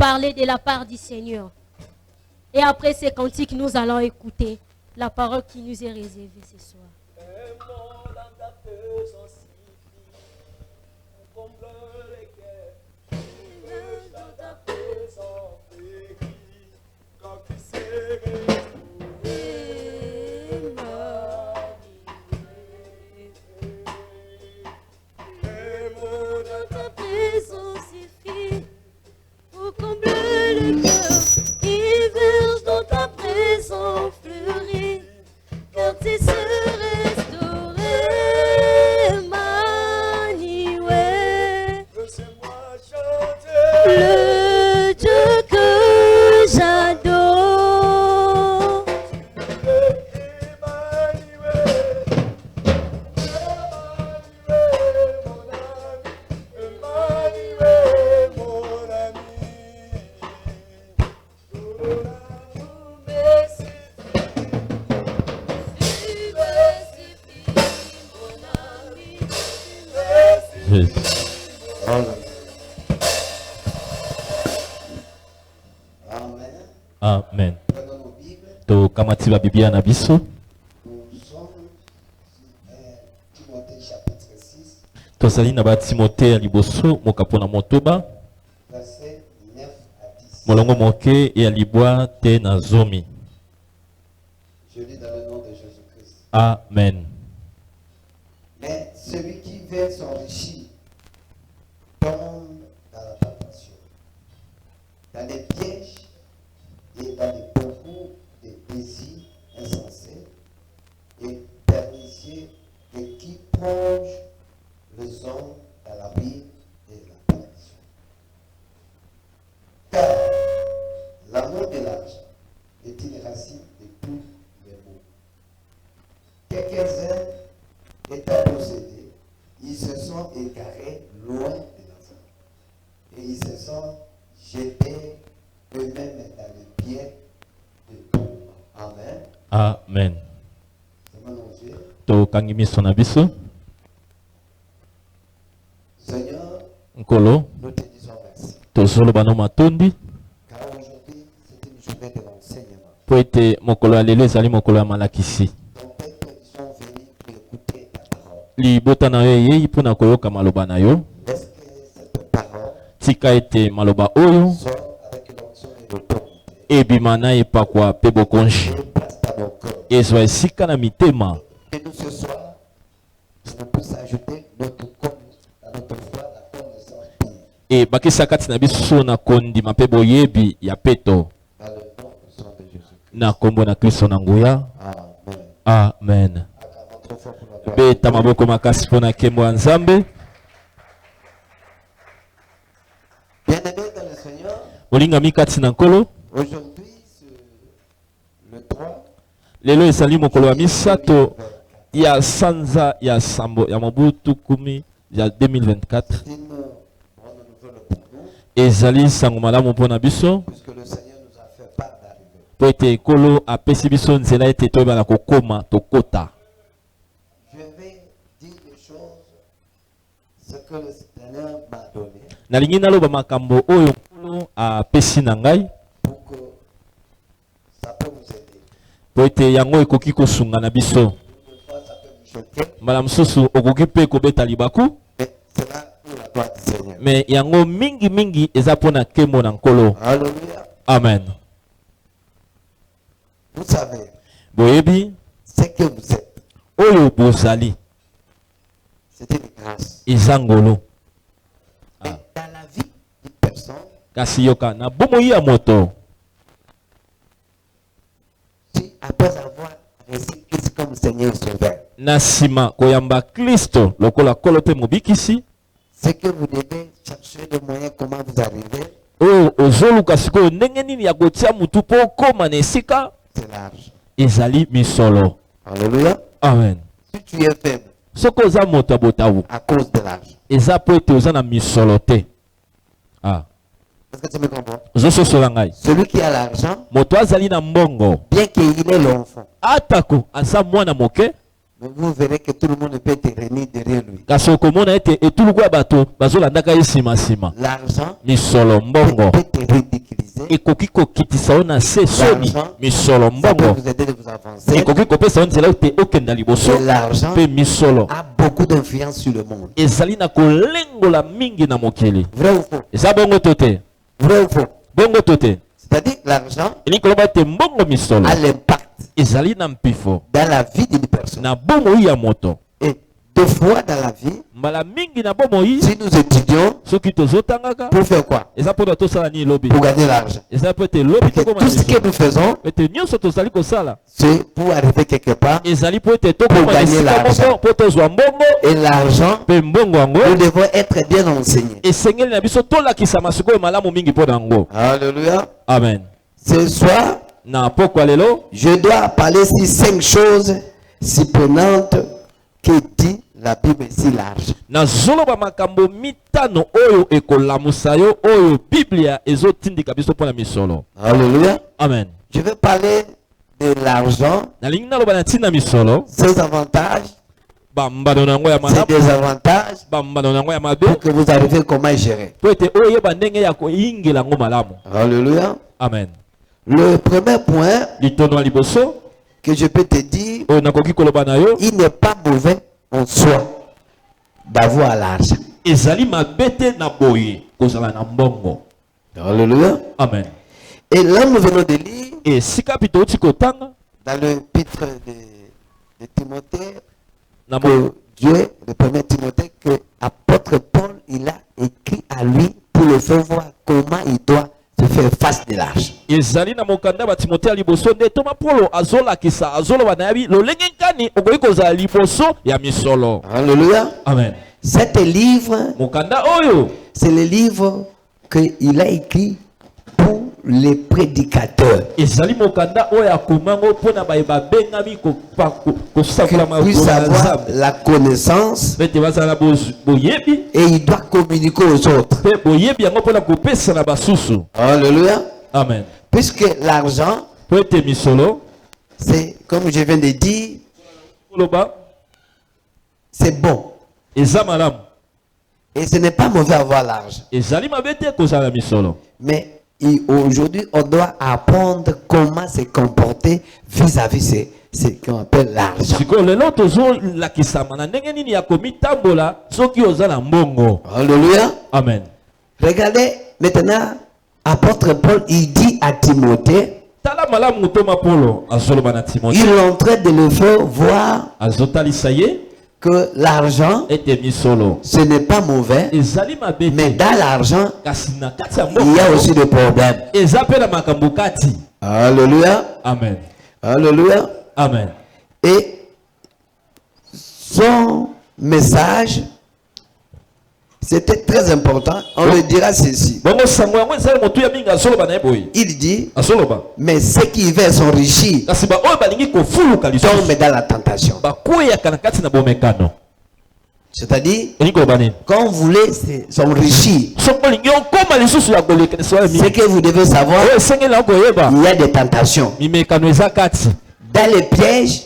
parler de la part du Seigneur. Et après ces cantiques, nous allons écouter la parole qui nous est réservée ce soir. Amen. To kamatiba Biblia na biso. Tozali na ba Timothée ya liboso mokapona motoba. Molongo moke ya libwa te na zomi. Je lis dans le nom de Jésus-Christ. Amen. Mais celui qui veut s'enrichir tombe dans la tentation, dans les pièges et dans les beaucoup de plaisirs insensés et pernicieux et qui plonge les hommes dans la vie et la perdition. Car l'amour de l'argent est une racine de tous les maux. Quelques-uns étant possédés, ils se sont égarés loin de l'enfant. Et ils se sont jetés eux-mêmes dans les pieds de tout. Amen. Amen. Seigneur, To kangimi sona biso. Seigneur, Nkolo. nous te disons merci. To solo bano matondi. Car aujourd'hui, c'est une journée de l'enseignement. Po ete mokolo ya lelo ezali mokolo ya malakisi. Ton peuple, ils sont venus pour écouter ta parole. Libota na yo eyei mpona koyoka maloba na yo. Est-ce que cette parole Tika ete maloba oyo sort avec l'onction et l'autorité ebima na epakwa mpe bokonzi et place dans nos cœurs? ezwa esika na mitema. Que nous ce soir, nous puissions ajouter notre foi, la connaissance pure. E bakisa kati na biso na kondima mpe boyebi ya peto Dans le nom puissant de Jésus-Christ. na kombo na Kristo na nguya. Amen. Amen. Acclamons trop fort pour la gloire. Beta maboko makasi mpona nkembo ya Nzambe. Bien-aimés dans le Seigneur, Molingami kati na nkolo. aujourd'hui, le 3, Lelo ezali mokolo ya misato ya sanza ya sambo ya mobutu kumi ya 2024. c'est une bonne nouvelle pour nous, Ezali sango malamu mpona biso puisque le Seigneur nous a fait part d'arriver. po ete ekolo apesi biso nzela ete toyebana kokoma tokota. Je vais dire les choses, ce que le Seigneur m'a donné, Nalingi naloba makambo oyo nkolo apesi na ngai pour que ça peut vous aider. po ete yango ekoki kosunga na biso. Une fois, ça peut vous choquer, Mbala mosusu okoki mpe kobeta libaku, mais c'est là pour la gloire du Seigneur. me yango mingi eza mpona nkembo na nkolo. Alléluia. Amen. Vous savez, Boyebi ce que vous êtes, oyo bozali c'est une grâce. eza ngolo. Mais dans la vie d'une personne, Kasi yoka na bomoi ya moto, si après avoir reçu Christ comme Seigneur et Sauveur, na nsima koyamba Kristo lokola nkolo mpe mobikisi, c'est que vous devez chercher le moyen comment vous arrivez, oyo ozoluka sikoyo ndenge nini ya kotia mutu mpo okoma na esika c'est l'argent. ezali misolo. Alléluia. Amen. Si tu es faible Soki oza moto ya botawu, à cause de l'argent, eza po ete oza na misolo te. est-ce que tu me comprends? Ozososola ngai. Celui qui a l'argent, Moto azali na mbongo, bien qu'il ait l'enfant, atako aza mwana moke, Mais vous verrez que tout le monde peut être réuni derrière lui. kasi okomona ete etuluku ya bato bazolandaka ye nsima L'argent misolo mbongo peut te ridiculiser. ekoki kokitisa yo na se soni misolo Ça peut mbongo vous aider de vous avancer. ekoki kopesa yo nzela ete okenda liboso Et l'argent mpe misolo a beaucoup d'influence sur le monde. ezali na kolengola mingi na mokili Vrai ou faux? eza bongo to te Vrai ou faux? bongo to te C'est-à-dire que l'argent elingi koloba ete mbongo misolo a l'impact ezali na mpifo dans la vie d'une personne. na bomoi ya moto Et deux fois dans la vie, mbala mingi na bomoi si nous étudions, soki tozotangaka pour faire quoi? eza mpona tosala nini lobi Pour gagner l'argent. eza mpo ete lobi Et tokoma tout ce que nous faisons, ete nyonso tozali kosala c'est pour arriver quelque part. ezali mpo ete Pour tokoma gagner esika l'argent. moko mpo tozwa mbongo Et l'argent, mpe mbongo yango nous devons être bien enseignés. esengeli na biso tolakisama sikoyo malamu mingi mpo na yango Alléluia. amen Ce soir, na pokwa lelo je dois parler sur 5 choses surprenantes que dit la Bible si large. nazoloba makambo mitano oyo ekolamusa yo oyo biblia ezotindika biso mpo na misolo Alléluia. amen Je vais parler de l'argent, nalingi naloba na ntina misolo ses avantages, bambano na yango ya ses malamu désavantages, bambano na yango ya mabe pour que vous arriviez comment gérer. mpo ete oyo oyeba ndenge ya koyingela yango malamu Alléluia. amen Le premier point litono ya liboso que je peux te dire, oyo nakoki koloba na yo il n'est pas mauvais en soi d'avoir l'argent. ezali mabe te na boye kozala na mbongo Alléluia. amen Et là, nous venons de lire esika mpe touti kotanga dans le l'épître de Timothée na que Dieu, le premier Timothée, que l'apôtre Paul, il a écrit à lui pour le faire voir comment il doit se faire face de l'argent. ezali na mokanda ba timote ya liboso nde toma polo azolakisa azoloba na yabi lolenge nkani okoki kozala liboso ya misolo Alléluia. amen Cet livre, mokanda oyo c'est le livre qu'il a écrit pour les prédicateurs. ezali mokanda oyo akomango mpona baye babengami kosakola Qu'ils puissent avoir la connaissance mpe te bazala boyebi et il doit communiquer aux autres. mpe boyebi yango mpona kopesa na basusu Alléluia. amen Puisque l'argent, po ete misolo c'est, comme je viens de dire, koloba c'est bon. eza malamu Et ce n'est pas mauvais avoir l'argent. ezali mabe te kozala misolo Mais aujourd'hui, on doit apprendre comment se comporter vis-à-vis ce qu'on appelle l'argent. sikoyo lelo tozolakisama na ndenge nini ya komitambola soki oza na mbongo Alléluia. amen Regardez maintenant, apôtre Paul, il dit à Timothée, tala malamu toma polo azoloba na timote il est en train de le faire voir azotalisa ye que l'argent, ete misolo ce n'est pas mauvais, ezali mabe mais te dans l'argent, kasi na kati ya il y a mbongo aussi des problèmes. eza mpe na makambo kati Alléluia. amen Alléluia. amen Et son message, c'était très important. On le dira ceci. bongo sango yango ezali motu ya mingi azoloba na ye boye Il dit, azoloba mais ceux qui veulent s'enrichir kasi baoyo balingi kofuluka lisusu tombent dans la tentation. bakweyaka na kati na bomekano C'est-à-dire, elingi koloba nini quand vous voulez s'enrichir, soki olingi okóma lisusu ya kolekelesa oyo ce mingi que vous devez savoir, oyo esengeli na koyeba il y a des tentations. mimekano eza kati Dans les pièges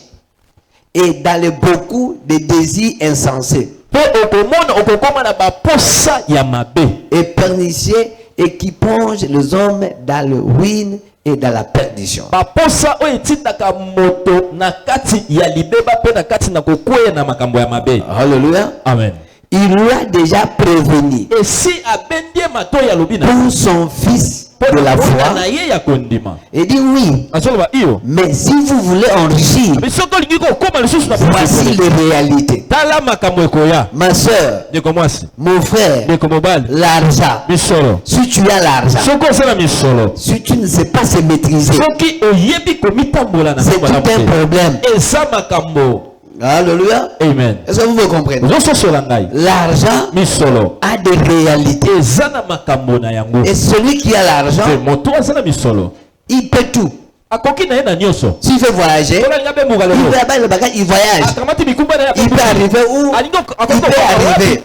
et dans les beaucoup de désirs insensés mpe okomona okokóma na baposa ya mabe et pernicieux et qui plongent les hommes dans le ruine et dans la perdition. baposa oyo etindaka moto na kati ya libeba mpe na kati na kokweya na makambo ya mabe Alléluia. amen Il lui a déjà prévenu esi abendi ye matoyi alobi na pour son fils de la mpo foi. na ye ya kondima Il dit oui, azoloba iyo mais si vous voulez enrichir, me soki olingi kokóma lisusu na voici les réalités. tala makambo ekoya Ma soeur, ndeko mwasi mon frère, ndeko mobali l'argent. misolo Si tu as l'argent, soki oza na misolo si tu ne sais pas se maîtriser, soki oyebi komitambola na c'est nkombo tout na un mote problème. eza makambo Alléluia. amen Est-ce que vous me comprenez? ozososola ngai L'argent misolo a des réalités. eza na makambo na yango Et celui qui a l'argent, te moto aza na misolo il peut tout. akoki na ye na nyonso. S'il veut voyager, Ola nga be il mugalelo. peut là-bas le bagage, il voyage. Akamati bikumba na ya. Il peut arriver où? Alingo Il peut arriver.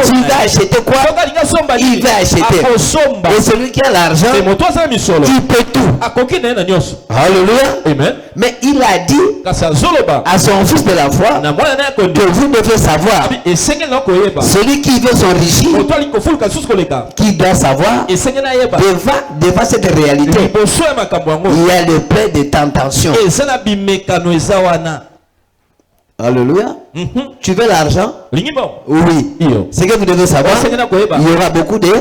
S'il va acheter quoi? Il va acheter. Akosomba. Et celui qui a l'argent, C'est moto za misolo. il peut tout. Akoki na ye na nyonso. Alléluia. Amen. Mais il a dit Kasi azoloba. à son fils de la foi Na mwana na ya konde. que vous devez savoir, Esenge na koyeba. celui qui veut s'enrichir, Moto alingo fulu kasusu koleka. qui doit savoir, Esenge na yeba. devant cette réalité, Liboso ya makambo yango. il y a le plein de tentations. Eza na bimekano eza wana. Alléluia. Tu veux l'argent? Lingi bon. Oui. Iyo. Ce que vous devez savoir, Esenge na koyeba. il y aura beaucoup de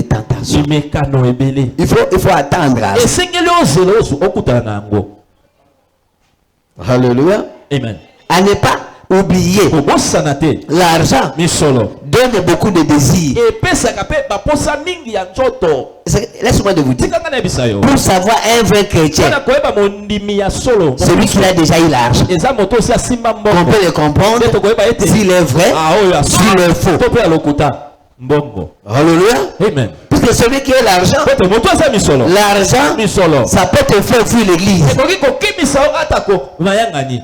tentations. Bimekano ebele. Il faut attendre. Esengeli ozela osu okutana na yango. Alléluia. Amen. À ne pas oublier, Obosana te. l'argent Misolo. donne beaucoup de désirs. Epesaka pe baposa mingi ya nzoto. Laisse-moi de vous dire, Tikanga na ebisa yo. pour savoir un vrai chrétien, Wana koyeba mondimi ya solo. celui qui a déjà eu l'argent, Eza moto si asimba on mbongo. peut le comprendre Nde tokoyeba ete. s'il est vrai, Ah oyo s'il est faux. To pe ya lokuta. Mbongo. Alléluia. Amen. Puisque celui qui a l'argent, Poto moto asa misolo. l'argent, Misolo. ça peut te faire fuir l'église. Ekoki kokimisa yo atako mayangani.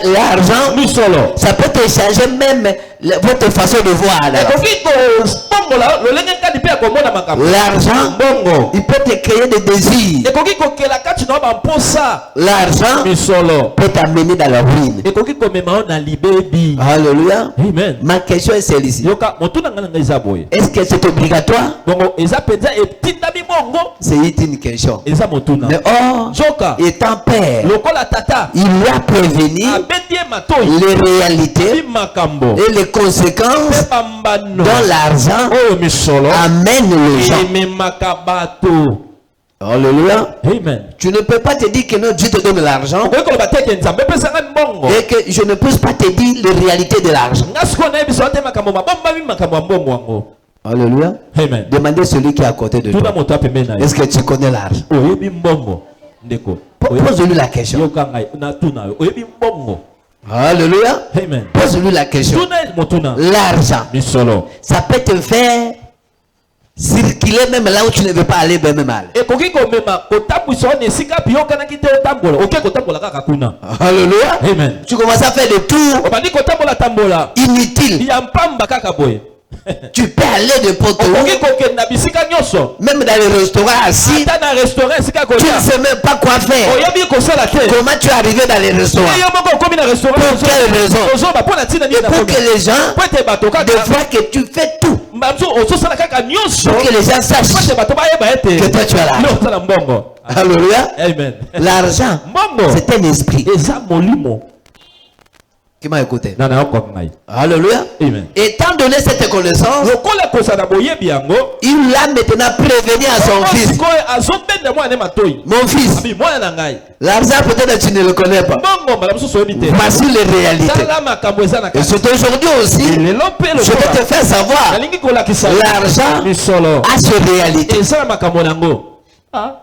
L'argent, Misolo. ça peut te changer même votre façon de voir. Ekoki ko bongola lolenge kadi pe akomona makambo. L'argent, Bongo. il peut te créer des désirs. Ekoki kokela kati na bamposa. L'argent Misolo. peut t'amener dans la ruine. Ekoki komema yo na libebi. Alléluia. Amen. Ma question est celle-ci. Yoka motu na ngana eza boye. Est-ce que c'est obligatoire? Bongo eza penza etindami bongo. C'est une question. Eza motu na. Mais or, Joka. étant père, Lokola tata. il a prévenu Abendie matoi. les réalités Makambo. et les conséquences Pambano. dont l'argent Oyo misolo. amène les gens. Ememaka bato. Alléluia. Amen. Tu ne peux pas te dire que non, Dieu te donne l'argent Okoki koloba teke nzambe pesanga mbongo. et que je ne puisse pas te dire les réalités de l'argent. Nga siko na yebiso ate makambo mabomba mi makambo ya mbongo yango. Alléluia. Amen. Demandez celui qui est à côté de Tuna toi. moto apembe na ye. Est-ce que tu connais l'argent? Oyebi mbongo. Ndeko. Pose-lui la question. Yoka ngai na tuna yo. Oyebi mbongo. Alléluia. Amen. Pose-lui la question. Tuna motuna. L'argent, Misolo. ça peut te faire circuler même là où tu ne veux pas aller, même mal. Ekoki komema kotambwisa ona esika biyokanaki te otambola. Oke kotambola kaka kuna. Alléluia. Amen. Tu commences à faire des tours Obandi kotambola tambola. inutiles. Ya mpamba kaka boye. Tu peux aller de porte Okoki kokenda bisika nyonso. même dans les restaurants assis. Ata na restaurant esika Tu ne koya. sais même pas quoi faire. Oyebi kosala te. Comment tu es arrivé dans les restaurants? Yo moko okomi na restaurant. Pour quelle raison? Ozoba pona tina nini na Pour que les gens Po ete bato kaka. voient que tu fais tout. Mamso ozosala kaka nyonso. Pour que les gens Po sachent ete bato bayeba ete. que toi tu as l'argent. Leo osala mbongo. Alléluia. Amen. L'argent, Mbongo. c'est un esprit. Eza molimo. Qui m'a écouté? Na na okwa ngai. Alléluia. Amen. Étant donné cette connaissance, Lokola kosala boyebi yango. il a maintenant prévenu à son fils. Sikoyo azobenda mwana matoi. Mon fils, Abi mwana na ngai. l'argent peut-être tu ne le connais pas. Mbongo mbala mosusu oyebi te. Voici les réalités. Tala makambo eza na Et kati. c'est aujourd'hui aussi, Lelo pe je vais te lokola. faire savoir, Nalingi kolakisa. l'argent Misolo. a ses réalités. Eza na makambo nango. Ah.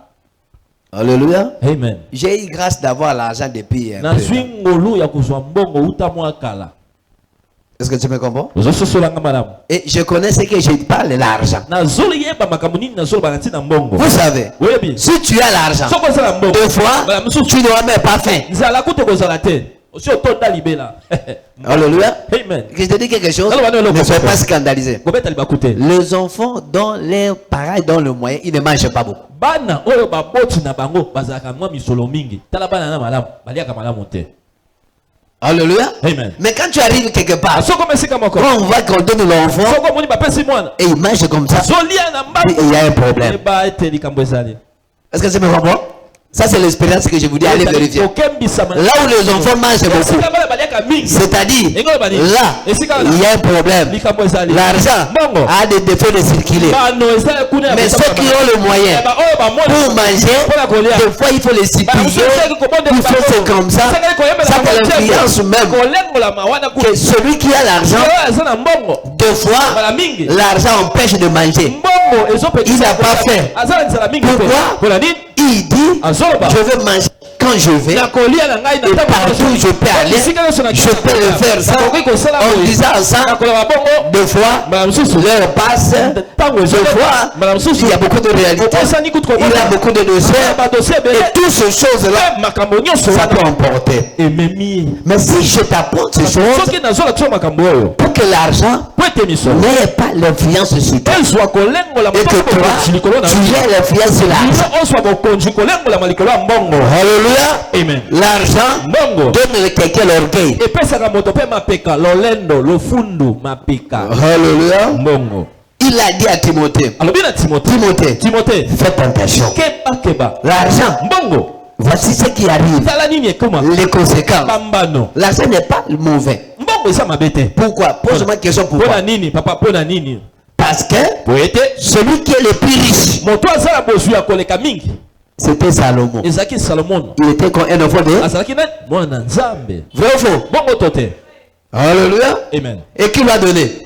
Alléluia. Amen. J'ai eu grâce d'avoir l'argent depuis un peu. Nazwi ngolu ya kozwa mbongo uta mwa kala. Est-ce que tu me comprends? Ozososolanga malamu. Et je connais ce que je parle, l'argent. Nazoli yeba makambo nini nazoloba na ntina mbongo. Vous savez, Oyebi. si tu as l'argent, Soko ozala mbongo. deux fois, Bala mosusu. tu n'auras même pas faim. Nzala kute kozala te. Osi otonda libela. Alléluia. Amen. Que je te dis quelque chose, Alors, ne sois pas scandalisé. Kobeta libakute. Les enfants dont les parents donnent le moyen, ils ne mangent pas beaucoup. Bana oyo baboti na bango bazalaka mwa misolo mingi. Tala bana na malamu. Baliaka malamu te. Alléluia. Amen. Mais quand tu arrives quelque part, Soko mesika moko. quand on voit qu'on donne l'enfant Soko moni bapesi mwana. et il mange comme ça, Zolia na mbangu. il y a un problème. Eba ete likambo ezali. Est-ce que tu me comprends? Ça, c'est l'expérience que je vous dis. Allez vérifier. Là où les enfants mangent beaucoup, c'est-à-dire là, il y a un problème. L'argent a des défauts de circuler. Mais ceux qui ont le moyen pour manger, des fois il faut les supplier. Il faut c'est comme ça. Ça fait l'influence même. Que celui qui a l'argent, deux fois, l'argent empêche de manger. Il n'a pas faim. Pourquoi? Il dit, je veux manger quand quand je vais, et partout je peux aller, je peux le faire ça, en disant ça, deux fois, l'heure passe, deux fois, il y a beaucoup de réalités, il y a beaucoup de dossiers, et toutes ces choses-là, ça peut emporter. Mais si je t'apporte ces choses, pour que l'argent n'ait pas l'influence sur toi, et que toi, tu aies l'influence sur l'argent. Alléluia. Amen. L'argent donne quelqu'un l'orgueil. Alléluia. Il a dit à Timothée, Timothée, fais attention. L'argent, voici ce qui arrive. Les conséquences. L'argent n'est pas mauvais. Pourquoi? Pose-moi une question. Pourquoi? Parce que celui qui est le plus riche, c'était Salomon. Il était comme un enfant de vrai ou faux? Alléluia. Amen. Et qui l'a donné?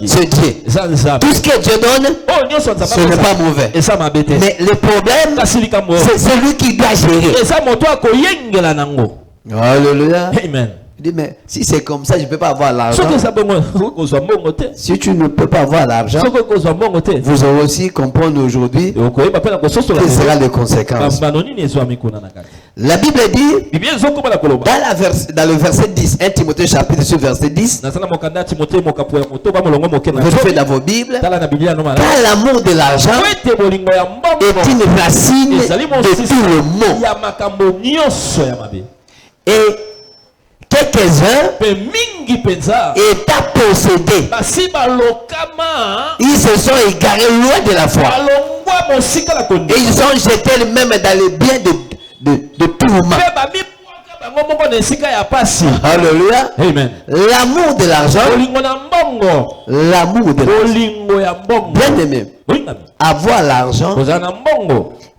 C'est Dieu. Tout ce que Dieu donne, ce n'est pas mauvais. Mais le problème, c'est celui qui doit gérer. Alléluia. Amen. Il dit, mais si c'est comme ça, je ne peux pas avoir l'argent. Si tu ne peux pas avoir l'argent, vous aurez aussi comprendre aujourd'hui quelles seront les conséquences. La Bible dit, dans le verset 10, 1 Timothée chapitre 6, verset 10, vérifiez dans vos Bibles, car l'amour de l'argent est une racine de tout le monde. Et quelques-uns étant possédés, ils se sont égarés loin de la foi. Et ils ont jeté même dans les biens de tout le monde. Alléluia. Amen. L'amour de l'argent, l'amour de l'argent. Bien aimé, avoir l'argent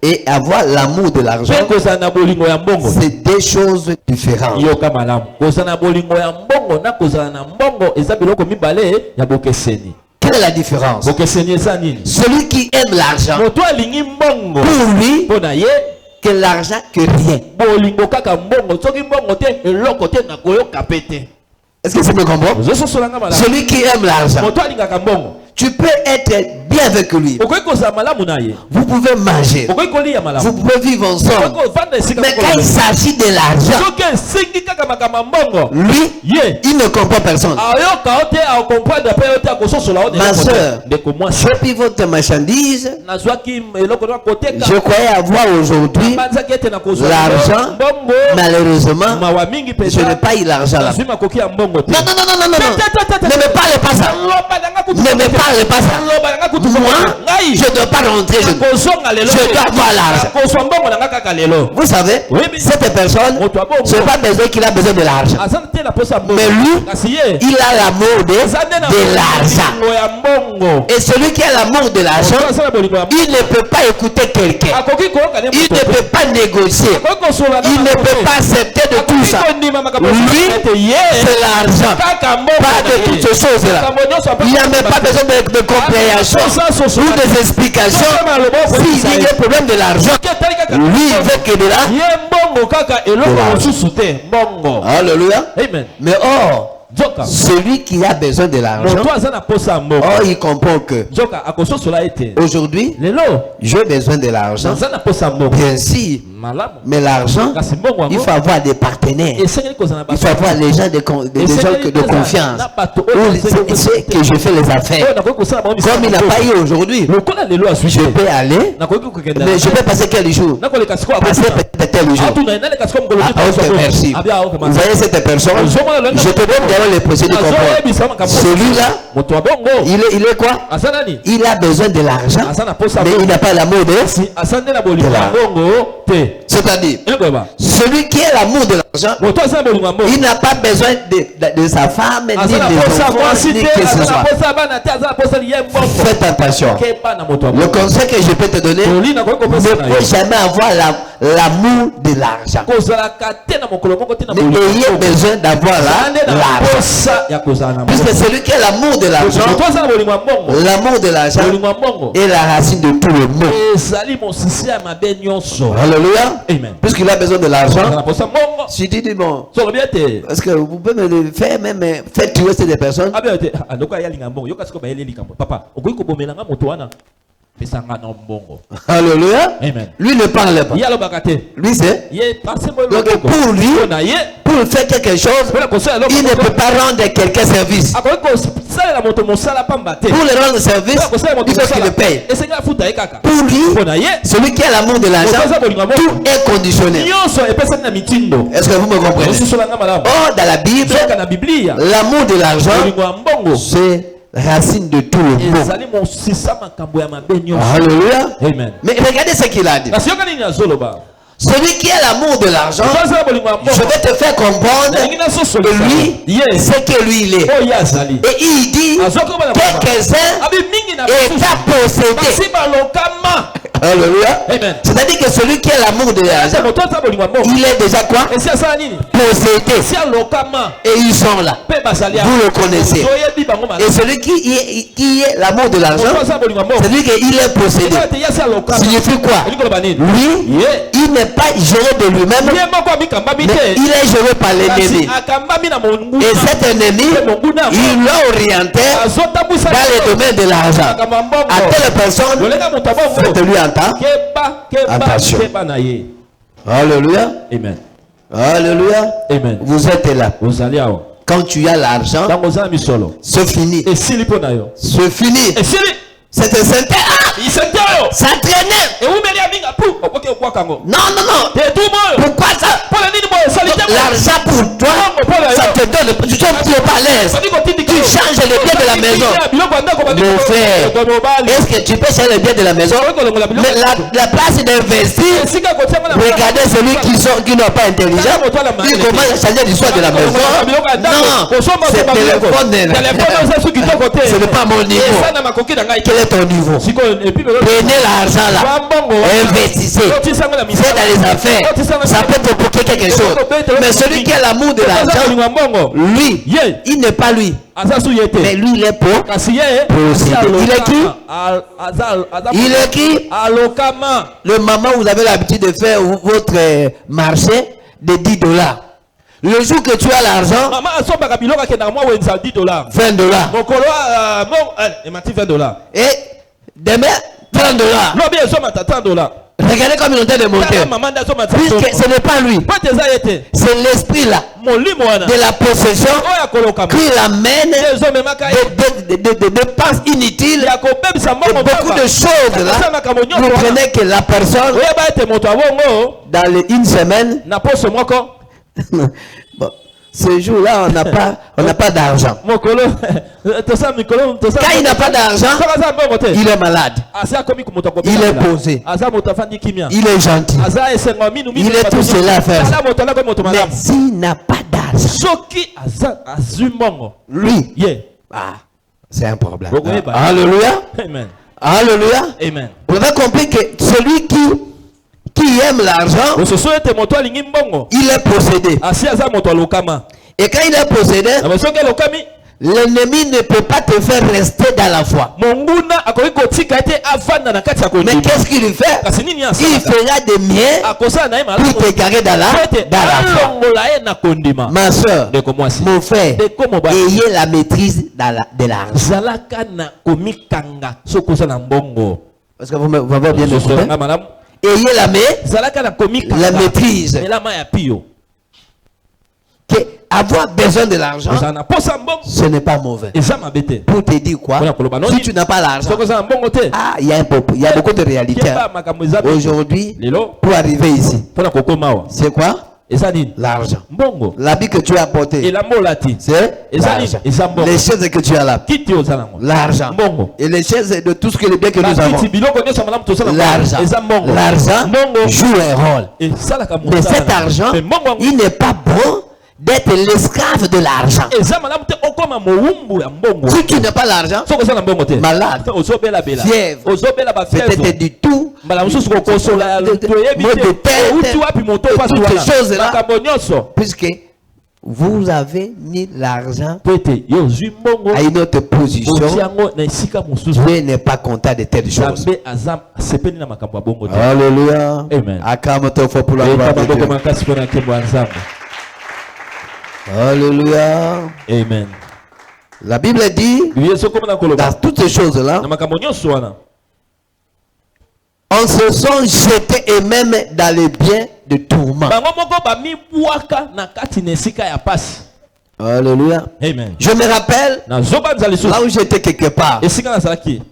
et avoir l'amour de l'argent, c'est deux choses différentes. Quelle est la différence? Celui qui aime l'argent, pour lui, que l'argent que rien. Est-ce que c'est me comprend? Celui qui aime l'argent, tu peux être bien avec lui. Vous pouvez manger. Vous pouvez vivre ensemble. Mais quand il s'agit de l'argent, lui, il ne comprend personne. Ma soeur, je prie votre marchandise. Je croyais avoir aujourd'hui l'argent. Malheureusement, je n'ai pas eu l'argent là. Non. Ne me parle pas ça. Ne me parle pas ça. Moi, je ne dois pas rentrer. Je dois avoir l'argent. Vous savez, cette personne, ce n'est pas besoin qu'il a besoin de l'argent. Mais lui, il a l'amour de l'argent. Et celui qui a l'amour de l'argent, il ne peut pas écouter quelqu'un. Il ne peut pas négocier. Il ne peut pas accepter de tout ça. Lui, c'est l'argent. Pas de toutes ces choses-là. Il n'a même pas besoin de compréhension ou des explications. S'il y a un problème de l'argent, lui, il veut que de là. Alléluia. Mais celui qui a besoin de l'argent, il comprend que aujourd'hui, j'ai besoin de l'argent. Bien sûr, mais l'argent, il faut avoir des partenaires. Il faut avoir les gens de confiance. C'est que je fais les affaires. Comme il n'a pas eu aujourd'hui, je peux aller, mais je peux passer quel jour? Passer peut-être tel jour. Ok, merci. Vous voyez cette personne, je te donne d'ailleurs les procédés comprendre. Celui-là, il est quoi? Il a besoin de l'argent, mais il n'a pas l'amour de l'argent. C'est-à-dire, celui qui a l'amour de l'argent, il n'a pas besoin de sa femme, ni de son enfant, ni que ce soit. Faites attention. Le conseil que je peux te donner, ne faut jamais avoir l'amour de l'argent. Ayez besoin d'avoir l'argent. Puisque celui qui a l'amour de l'argent, l'amour de l'argent est la racine de tout le monde. Alléluia. Amen. Puisqu'il a besoin de l'argent, tu dis bon, est-ce que vous pouvez me le faire, même faire tuer ces personnes? Alléluia. Amen. Lui ne parle pas. Lui c'est. Donc pour lui, pour faire quelque chose, il ne peut pas rendre quelqu'un service. Pour le rendre service, il faut qu'il le paye. Pour lui, celui qui a l'amour de l'argent, tout est conditionnel. Est-ce que vous me comprenez? Or, dans la Bible, l'amour de l'argent, c'est racine de tout le monde. Alléluia. Amen. Mais regardez ce qu'il a dit. Celui qui a l'amour de l'argent, je vais te faire comprendre que lui, c'est que lui il est. Et il dit, quelques-uns étant possédés. Alléluia. C'est-à-dire que celui qui a l'amour de l'argent, il est déjà quoi? Possédé. Et ils sont là. Vous le connaissez. Et celui qui est l'amour de l'argent, c'est-à-dire qu'il est possédé. Signifie quoi? Lui, il n'est pas géré de lui-même, mais il est géré par l'ennemi. Et cet ennemi, il l'a orienté dans le domaine de l'argent. À telle personne, faites-lui attention. Alléluia. Amen. Alléluia. Amen. Vous êtes là. Quand tu as l'argent, c'est fini. C'est fini. C'était s'entraîner. Non. Pourquoi ça? L'argent pour toi, ça te donne. Tu es pas à l'aise. Tu changes les biens de la maison. Mon frère, est-ce que tu peux changer les biens de la maison? Mais la place d'investir, regardez celui qui n'est pas intelligent. Il commence à changer l'histoire de la maison. Non, c'est téléphone. Ce n'est pas mon niveau. Quel est ton niveau? Prenez l'argent là, investissez, faites dans les affaires, ça peut te procurer quelque chose. Mais celui qui a l'amour de l'argent, lui, il n'est pas lui, mais lui il est pour posséder. Il est qui? Il est qui? Le moment où vous avez l'habitude de faire votre marché de $10. Le jour que tu as l'argent, $20. Et demain, $30. Regardez comme il est en train de monter. Puisque ce n'est pas lui, c'est l'esprit là de la possession qui l'amène de dépenses inutiles et beaucoup de choses là. Vous prenez que la personne dans une semaine. Bon, ce jour-là, on n'a pas d'argent. Quand il n'a pas d'argent, il est malade. Il est posé. Il est gentil. Il est tout cela à faire. Mais s'il n'a pas d'argent, lui, c'est un problème. Alléluia. Alléluia. Vous avez compris que celui qui aime l'argent, il est possédé. Et quand il est possédé, l'ennemi ne peut pas te faire rester dans la foi. Mais qu'est-ce qu'il fait? Il fera des miens pour te garder dans la foi. Ma soeur, mon frère, ayez la maîtrise de l'argent. Parce que vous m'avez bien écouté. Ayez la maîtrise. Que avoir besoin de l'argent, ce n'est pas mauvais. Pour te dire quoi? Si tu n'as pas l'argent, il y a beaucoup de réalités. Aujourd'hui, pour arriver ici, c'est quoi? L'argent. L'habit que tu as porté, c'est l'argent. Les choses que tu as là, l'argent. Et les choses de tout ce que les biens que nous avons, l'argent. L'argent joue un rôle. Mais cet argent, il n'est pas bon d'être l'esclave de l'argent. eza malamu te okoma mowumbu ya mbongo. Si tu n'as pas l'argent, Soko za na mbongo te. malade, Ozobela bela. fièvre, Ozobela ba fièvre. peut-être du tout, Mbala mususu kokosola mot de tête, uti wapi moto et passe toutes wana. ces choses-là. Makambo nyonso. puisque vous avez mis l'argent Pete yo zwi mbongo. à une autre position, Otiango na esika mususu. Dieu n'est pas content de telles choses. Zambe azam sepeli na makambo ya bongo te. Alléluia. Amen. Acclame-toi fort pour la Eta gloire de maboko Dieu. makasi mpona nkembo ya Nzambe. Alléluia. Amen. La Bible dit, Bibiliya ezokoma koloba. dans toutes ces choses-là, Na makambo nyonso wana. on se sont jetés et même dans les biens de tourment. Bango moko bamibwaka na kati na esika ya pasi. Alléluia. Amen. Je me rappelle, Na zobanza lisusu. là où j'étais quelque part, Esika nazalaki.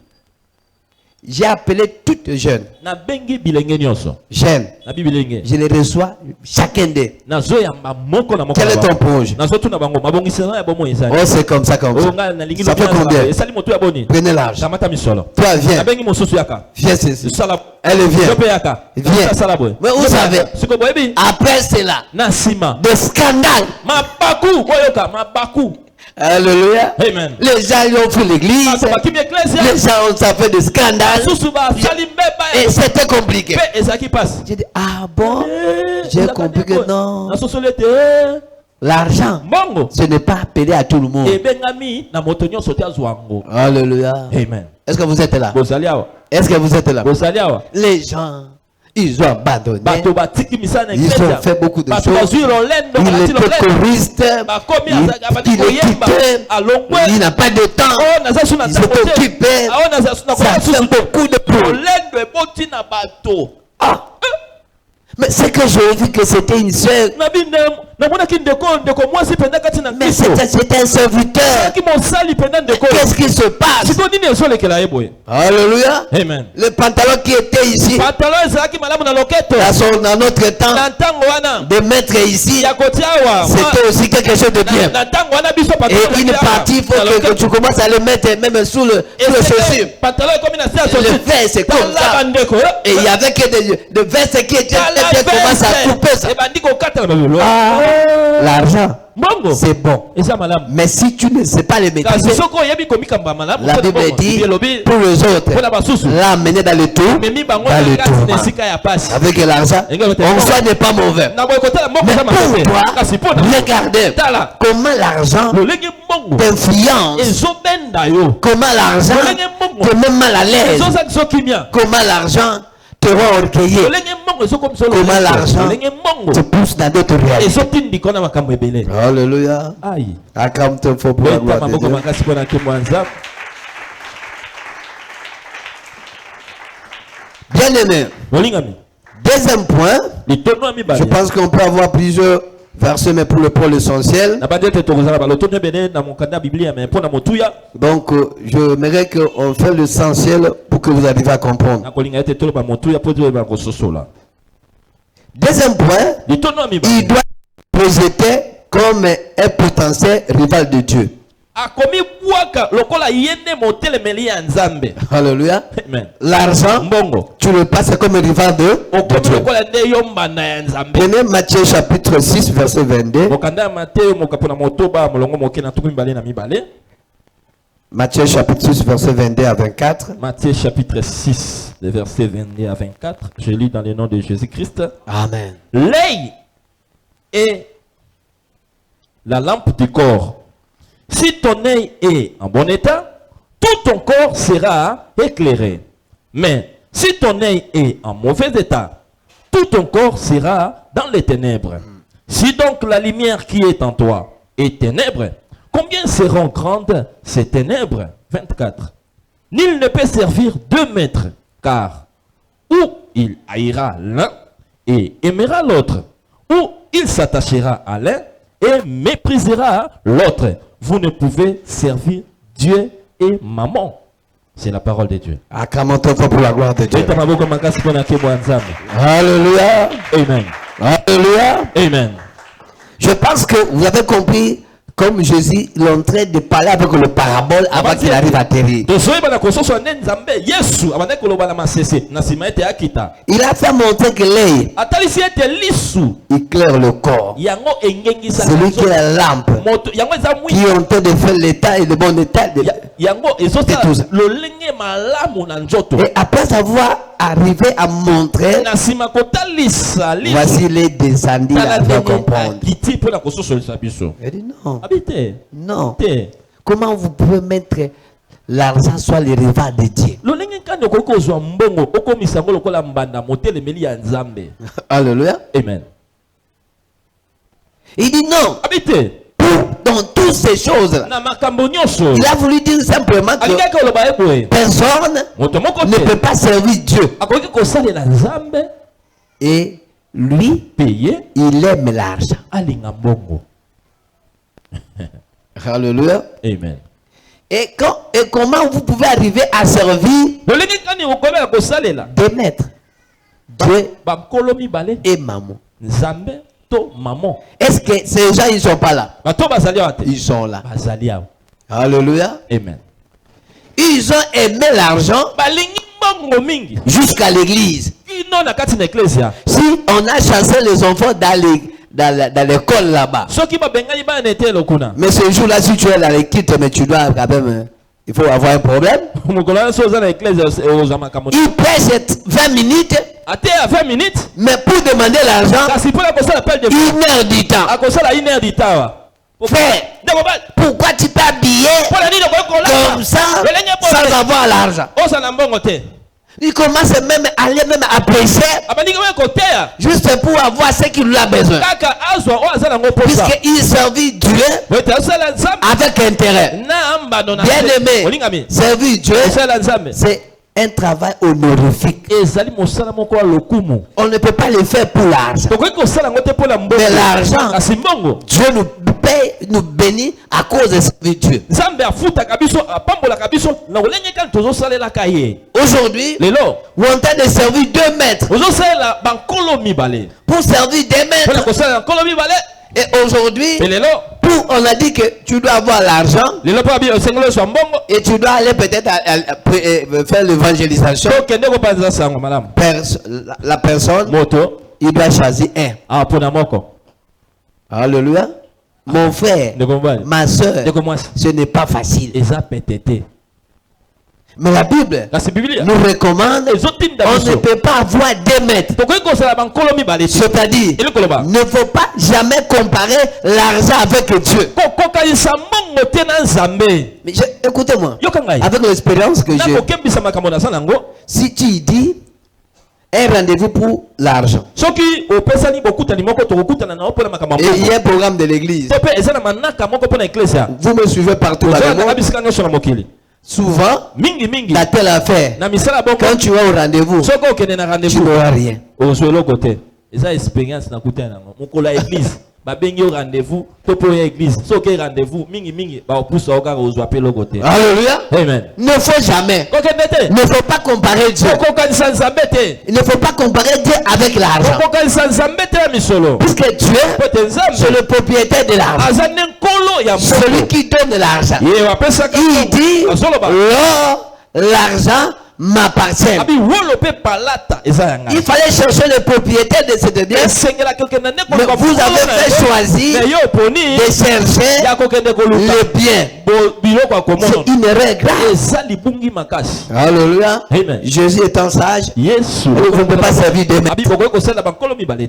j'ai appelé toutes jeunes. Na bengi bilenge nyonso. Jeunes. Na bibilenge. Je les reçois chacun d'eux. Na zoyamba moko na moko. Quel est ton projet? Na zotuna bango mabongisana ya bomo ezali. Oh, c'est comme ça, comme ça. Onga na lingi Ça fait combien? Esali moto ya boni. Prenez l'argent. Kamata misolo. Toi, Na viens. bengi mosusu yaka. Viens ceci. Sala. Elle vient. Yope yaka. Viens. Sala boy. Mais vous savez, Siko boyebi. après cela, Na sima. des scandales. Mabaku boyoka mabaku. Alléluia. Amen. Les gens ils ont pris l'église. Bakimi ecclesia. Les gens ont fait des scandales. Susu ba sali mbeba. Et c'était compliqué. Pe ezaki passe. J'ai dit, ah bon? J'ai compris que non. Na sosolete. L'argent, Mbongo. ce n'est pas appelé à tout le monde. Ebengami na moto nyonso te azwango. Alléluia. Amen. Est-ce que vous êtes là? Bozali awa. Est-ce que vous êtes là? Bozali awa. Les gens, ils ont abandonné. Bato batiki misana Ils ecclesia. ont fait beaucoup de Bato choses. bazwi lolendo, Il balati était lolendo. choriste. Bakomi Il est koyemba. quitté. Alongwe. Il n'a pas de temps. Oh naza suna Il s'est occupé. Oh naza suna Ça fait beaucoup de problèmes. lolendo eboti na bato. Ah. Mais c'est que j'ai vu que c'était une sœur. Nabi namonaki ndeko mwasi penda kati na Mais Kristo. c'était un serviteur. Ki mosali penda ndeko. Qu'est-ce qui se passe? Siko nini ezolekela ye boye. Alléluia. Amen. Le pantalon qui était ici, Pantalon ezalaki malamu na loketo. dans notre temps, Na ntango wana. de mettre ici, Ya kotia awa. c'était aussi quelque chose de bien. Na ntango wana biso pantalon. Et une partie, il faut que tu commences à le mettre même sous le chaussure. Pantalon ekomi na se ya Le chaussure. verre, c'est comme ça. Et il y avait que des vestes qui étaient commencé à couper ça. ebandi kokatala babelo. L'argent, Mbongo. c'est bon. Eza malamu. Mais si tu ne sais pas le Kasi maîtriser, soko oyebi komikamba malamu. la Bible dit pour les autres, Mpona basusu. l'amener dans le tour, Memi bango dans na le kati na tour. esika ya pasi. Avec l'argent, on soit n'est pas mauvais. Na boye kotala mbongo Mais eza pour makase. toi, Kasi mpona regardez tala. comment l'argent Lolenge mbongo. t'influence, Ezobenda yo. comment l'argent te met mal à l'aise, Ezozakisa kimia. comment l'argent te rend orgueilleux, Lolenge mbongo ezokomi solo. comment l'argent Lolenge mbongo. te pousse dans d'autres réalités. Ezotindika na makambo ebele. Alléluia. Aïe. Acclame-toi fort pour la Beta gloire de maboko Dieu. makasi mpona nkembo ya Nzambe. Bien aimé. Molingami. Deuxième point, Litono ya mibale. je pense qu'on peut avoir plusieurs versets, mais pour le pôle essentiel. Na bande ete tokozala balotono ebele na mokanda ya Biblia mais mpona motuya Donc, j'aimerais qu'on fasse l'essentiel pour que vous arriviez à comprendre. nakolinga ete toloba motuya mpo toyeba kososola. Deuxième point, Litono ya il mibale. doit être projeté comme un potentiel rival de Dieu. Akomi bwaka lokola yende motelemeli ya Nzambe. Alléluia. Amen. L'argent, Mbongo. tu le passes comme un rival de Okomi Dieu. lokola nde yombanda ya Nzambe. Prenez Matthieu chapitre 6, verset 22. Mokanda ya Mateo mokapona motoba molongo moke na tuku mibale na mibale. Matthieu chapitre 6, verset 22 à 24. Matthieu chapitre 6, les versets 22 à 24. Je lis dans le nom de Jésus-Christ. Amen. L'œil est la lampe du corps. Si ton œil est en bon état, tout ton corps sera éclairé. Mais si ton œil est en mauvais état, tout ton corps sera dans les ténèbres. Si donc la lumière qui est en toi est ténèbre, combien seront grandes ces ténèbres? 24. Nul ne peut servir deux maîtres, car ou il haïra l'un et aimera l'autre, ou il s'attachera à l'un et méprisera l'autre. Vous ne pouvez servir Dieu et maman. C'est la parole de Dieu. Acclamons-toi pour la gloire de Dieu. Alléluia. Amen. Alléluia. Amen. Je pense que vous avez compris comme Jésus, il est en train de parler avec le parabole avant qu'il arrive à terre. Il a fait montrer que l'œil éclaire le corps. Celui qui est la lampe, qui est en train de faire l'état et le bon état de tout ça. Et après avoir arrivé à montrer, voici les descendus à faire comprendre. Il dit non. Non. Comment vous pouvez mettre l'argent soit les rivales de Dieu? Alléluia. Amen. Il dit non. Dans toutes ces choses-là, il a voulu dire simplement que personne ne peut pas servir Dieu. Et lui, il aime l'argent. Alléluia. Amen. Et comment vous pouvez arriver à servir deux maîtres, Dieu et maman? Est-ce que ces gens, ils ne sont pas là? Ils sont là. Alléluia. Amen. Ils ont aimé l'argent jusqu'à l'église. Si on a chassé les enfants dans l'école là-bas, mais ce jour-là, si tu es dans l'équipe, mais tu dois quand même, il faut avoir un problème. Il prêche 20 minutes. Mais pour demander l'argent, 1 heure du temps. Frère, pourquoi tu t'es habillé comme ça sans avoir l'argent? Il commence même à aller même à prêcher juste pour avoir ce qu'il a besoin. Puisqu'il servit Dieu avec intérêt. Bien aimé, servir Dieu, c'est un travail honorifique. On ne peut pas le faire pour l'argent. Mais l'argent, Dieu nous paye, nous bénit à cause de servir Dieu. Aujourd'hui, on est en train de servir 2 maîtres. Pour servir 2 maîtres. Et aujourd'hui, on a dit que tu dois avoir l'argent et tu dois aller peut-être faire l'évangélisation. La personne, il doit choisir un. Alléluia. Mon frère, ma soeur, ce n'est pas facile. Mais la Bible nous recommande, on ne peut pas avoir 2 maîtres. C'est-à-dire, il ne faut pas jamais comparer l'argent avec Dieu. Mais écoutez-moi, avec l'expérience que j'ai, si tu dis un rendez-vous pour l'argent, et il y a un programme de l'église, vous me suivez partout avec moi. Souvent, dans telle affaire, quand tu vas au rendez-vous, tu n'auras rien. Alléluia. Amen. Ne faut jamais. Ne faut pas comparer Dieu. Il ne faut pas comparer Dieu avec l'argent. Puisque Dieu, c'est le propriétaire de l'argent. Celui qui donne l'argent. Il dit, l'argent m'appartient. Il fallait chercher le propriétaire de cette bien. Mais vous avez fait choisir de chercher le bien. C'est une erreur grave. Alléluia. Jésus étant sage, vous ne pouvez pas servir de maître.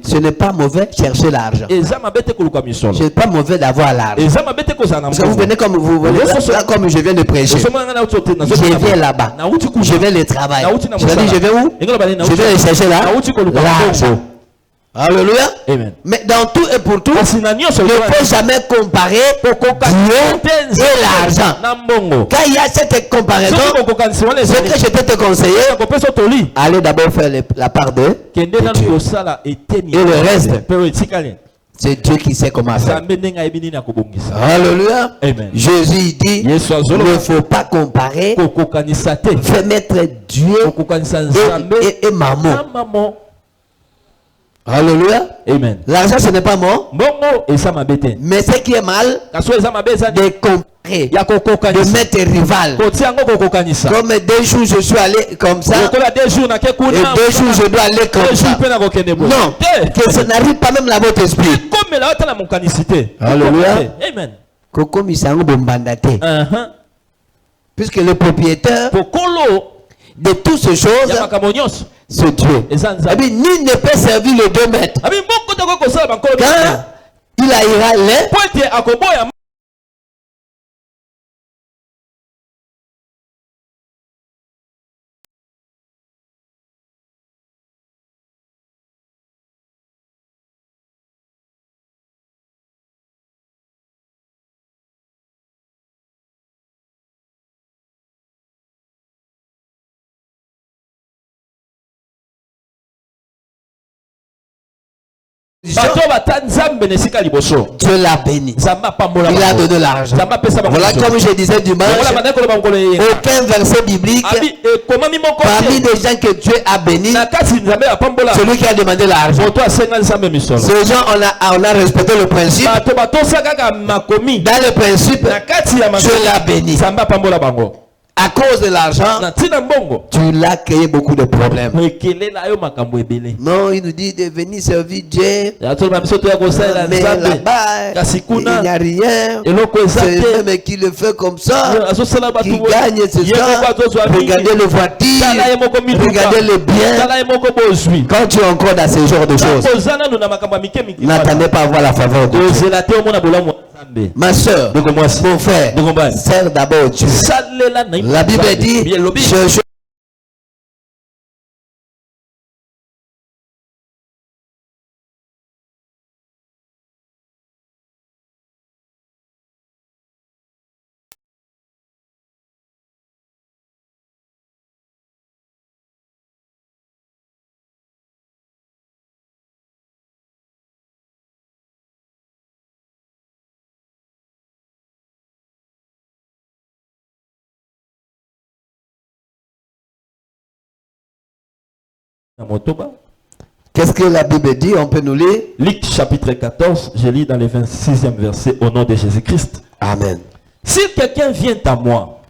Ce n'est pas mauvais chercher l'argent. Ce n'est pas mauvais d'avoir l'argent. Parce que vous venez comme vous venez là, comme je viens de prêcher. Je viens là-bas. Je vais le travail. Je vais où? Je vais le chercher là. L'argent. Alléluia. Amen. Mais dans tout et pour tout, il ne faut jamais comparer Dieu et l'argent. Quand il y a cette comparaison, ce que je peux te conseiller, allez d'abord faire la part de Dieu. Et le reste, c'est Dieu qui sait comment faire. Alléluia. Amen. Jésus dit, il ne faut pas comparer, faire mettre Dieu et maman. Alléluia. Amen. L'argent, ce n'est pas mort. Bongo et ça m'a bêté. Mais ce qui est mal, Kaso eza mabeza de comparer, ya kokokanisa. de mettre rival. Kotiango kokokanisa. Comme 2 jours, je suis allé comme ça. Lokola 2 jours na ke Et kuna. 2 jours, je dois aller comme 2 jours ça. pe na kokende bo. Non, que ça n'arrive pas même dans votre esprit. Comme la hota na monkanisité. Alléluia. Amen. Koko misango bombandate. Puisque le propriétaire Pokolo de toutes ces choses, ya makamonyos. c'est Dieu. Et ça Eh bien, nul ne peut servir les 2 maîtres. Abi mboko to ko sala bankolo. Quand il haïra l'un, Pointe akoboya bato batanzambe nesika liboso. Dieu l'a béni. Zamba pambola. Il a donné l'argent. Zamba pesa bango. Voilà, comme je disais dimanche, Voilà maneko ba ngolo ye. aucun verset biblique Abi koma mi moko. parmi les gens que Dieu a béni, Na kasi nzambe ya pambola. celui qui a demandé l'argent. Moto asenga nzambe misolo. Ces gens, on a respecté le principe. Bato batosa kaka makomi. Dans le principe, Na kati ya Dieu l'a béni. Zamba pambola bango. À cause de l'argent, Na tina mbongo. tu l'as créé beaucoup de problèmes. Ekelela yo makambo ebele. Non, il nous dit de venir servir Dieu. Ya to ba misoto ya kosala Mais nzambe. là-bas, Kasi kuna il n'y a rien. eloko C'est ezate. même qui le fait comme ça. Azosala Qui batu. gagne ce ça. Regardez les voitures. Tala ye moko mituka. Regardez les biens. Tala ye moko bozwi. Quand tu es encore dans ce genre de choses, Kozana no na makambo mike mike. n'attendez pas à avoir la faveur de Dieu. Kozela te omona bolamu nzambe. Ma soeur, Donc moi mon frère, Donc on sers d'abord Dieu. salela na La Bible dit, bien lobi. cherchez Na motoba. Qu'est-ce que la Bible dit? On peut nous lire. Luc chapitre 14, je lis dans le 26e verset au nom de Jésus-Christ. Amen. Si quelqu'un vient à moi,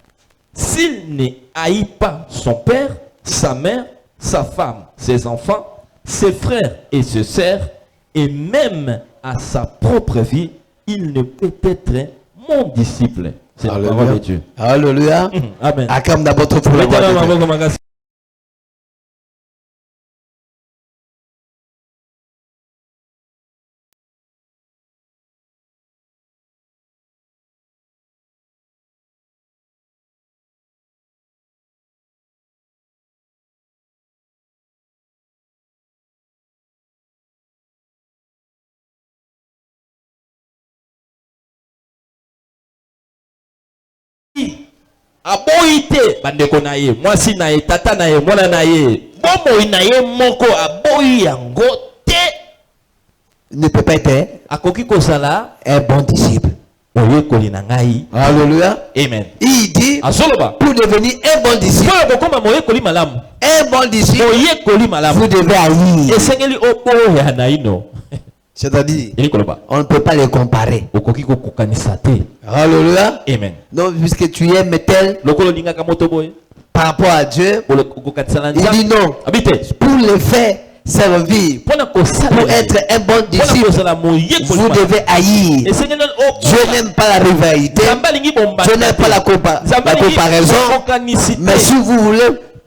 s'il ne haït pas son père, sa mère, sa femme, ses enfants, ses frères et ses sœurs, et même à sa propre vie, il ne peut être mon disciple. C'est la parole de Dieu. Alléluia. Amen. Acclame d'abord tout pour la voix de Dieu. Aboite bandeko na ye mwasi na ye tata na ye mwana na ye bomo na ye moko aboyi yango te Ne peut pas être akoki kozala un bon disciple. oyekoli na ngai. Alléluia. Amen. Il dit, Azoloba pour devenir un bon disciple, foyo kokoma moyekoli malamu un bon disciple, moyekoli vous malamu devez haïr. esengeli oboya na ino. C'est-à-dire, Eli koloba on ne peut pas les comparer. okoki kokokanisa te. Alléluia. Amen. Non, puisque tu aimes tel lokolo olingaka moto boye par rapport à Dieu, okokanisa na il dit nzambe non. abite Pour le faire servir, mpona kosala pour être un bon mpona disciple, kozala moyekoli vous malamu devez haïr. esengeli Dieu n'aime pas la rivalité. nzambe alingi bombanda Dieu n'aime pas la comparaison. Mais si vous voulez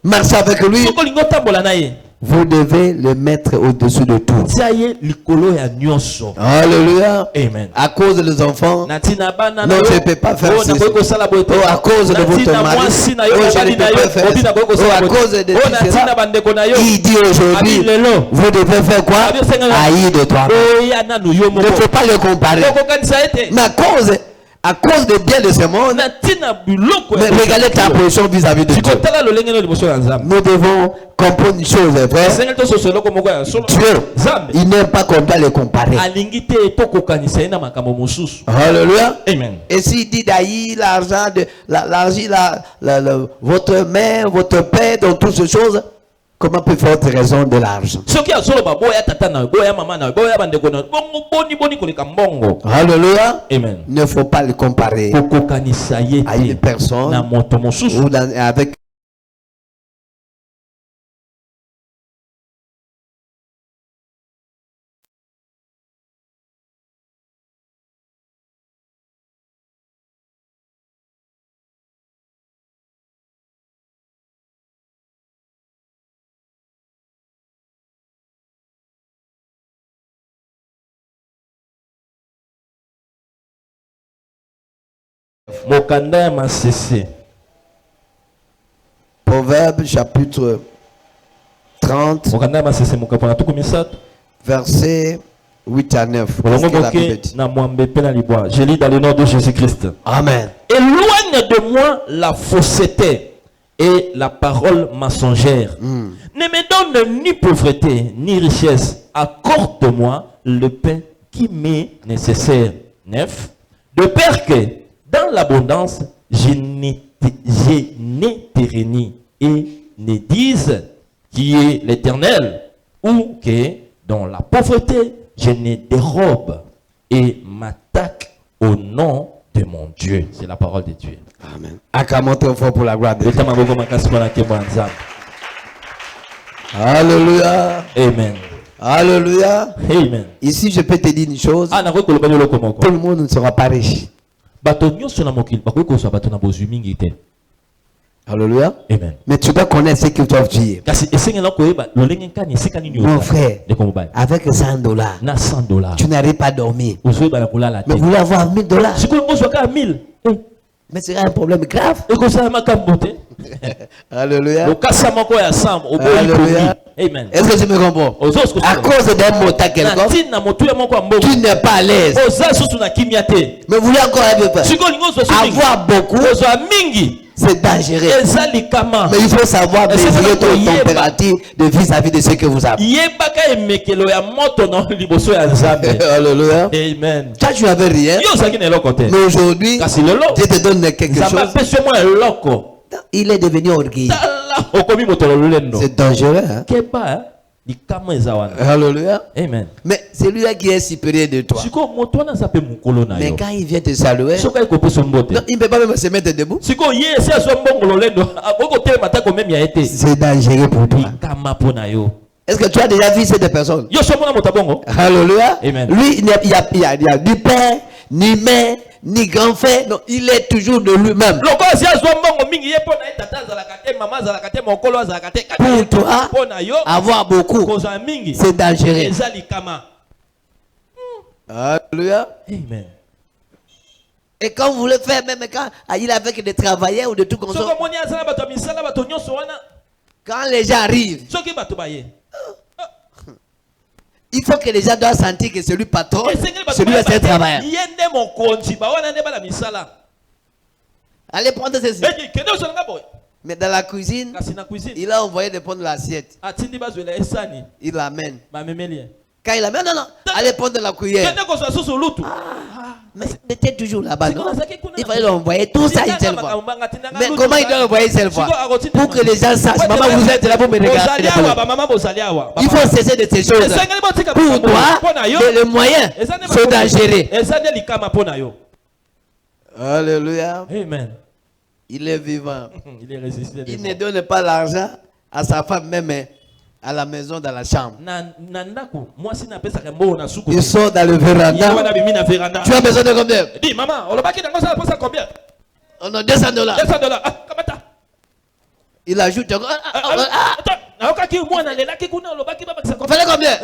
marcher avec lui, soki olingi otambola na ye vous devez le mettre au-dessus de tout. tia ye likolo ya nyonso. Alléluia. Amen. À cause des enfants, na ntina bana non, na je yo ne peux pas faire oyo nakoki kosala boye te. Oh, à cause de Na votre ntina mari. mwasi na yo Oh, je mobali ne na peux yo pas faire obi ça. nakoki Oh, kosala à boye cause te. de oyo na cela. ntina bandeko na yo il dit aujourd'hui, abi lelo vous devez faire quoi? Abi osengela. Haïr de toi. oya nanu yo Ne moko faut pas le comparer. okokanisa ye te Mais à cause des biens de ce monde, na ntina biloko mais regardez ta position vis-à-vis de Dieu. sikotala lolenge no liboso ya nzambe Nous devons comprendre une chose, frère. esengeli tososo eloko moko ya solo Dieu, nzambe il n'aime pas qu'on doit les comparer. alingi te tokokanisa ye na makambo mosusu. Alléluia. Amen. Et s'il dit d'haïr l'argent, votre mère, votre père, dans toutes ces choses, Comment peut faire autre raison de l'argent? Alléluia. Amen. Il ne faut pas le comparer à une personne ou avec Proverbe chapitre 30, versets 8 à 9. Je lis dans le nom de Jésus-Christ. Amen. Éloigne de moi la fausseté et la parole mensongère. Ne me donne ni pauvreté ni richesse. Accorde-moi le pain qui m'est nécessaire. 9. De peur que dans l'abondance, je n'éternise et ne dise qui est l'Éternel, ou que dans la pauvreté, je ne dérobe et m'attaque au nom de mon Dieu. C'est la parole de Dieu. Amen. Acclamons très fort pour la gloire de Dieu. Alléluia. Amen. Alléluia. Amen. Ici, je peux te dire une chose. Tout le monde ne sera pas riche. Alléluia. Amen. Mais tu dois connaître ce qu'ils doivent dire. Mon frère, avec 100 dollars, tu n'arrives pas à dormir. Mais vous voulez avoir 1000 dollars. Mais c'est un problème grave. Alléluia. Alléluia. Amen. Est-ce que tu me comprends? À cause d'un mot quelconque, tu n'es pas à l'aise. Mais vous voulez encore avoir beaucoup. C'est dangereux. Mais il faut savoir mesurer ton température de vis-à-vis de ce que vous avez. Alléluia. Amen. Toi, tu n'avais rien. Mais aujourd'hui, je te donne quelque chose. Il est devenu orgueilleux. C'est dangereux. Hein? Alléluia. Amen. Mais c'est lui qui est supérieur de toi. Mais quand il vient te saluer, non, il ne peut pas même se mettre debout. C'est dangereux pour toi. Est-ce que tu as déjà vu cette personne? Alléluia. Amen. Lui, il n'y a ni père, ni mère, ni grand frère. Non, il est toujours de lui-même. Pour toi, avoir beaucoup, c'est dangereux. Alléluia. Amen. Et quand vous voulez faire, même quand il est avec des travailleurs ou des trucs comme ça, quand les gens arrivent, il faut que les gens doivent sentir que c'est lui patron, c'est lui c'est travailleur. Allez prendre ceci. Mais dans la cuisine, il a envoyé de prendre l'assiette. Il l'amène. Quand il l'amène, non, allez prendre la cuillère. Mais c'était toujours là-bas, non? Il fallait l'envoyer tout ça une seule fois. Mais comment il doit l'envoyer une seule fois? Pour que les gens sachent, maman, vous êtes là pour me regarder. Il faut cesser de ces choses. Pour toi, les moyens sont dangereux. Alléluia. Amen. Il est vivant. Il ne donne pas l'argent à sa femme même à la maison, dans la chambre. Il sort dans le véranda. Tu as besoin de combien? Dis maman, on a combien? On a 200 dollars. 200 dollars. Il ajoute encore. Fallait combien?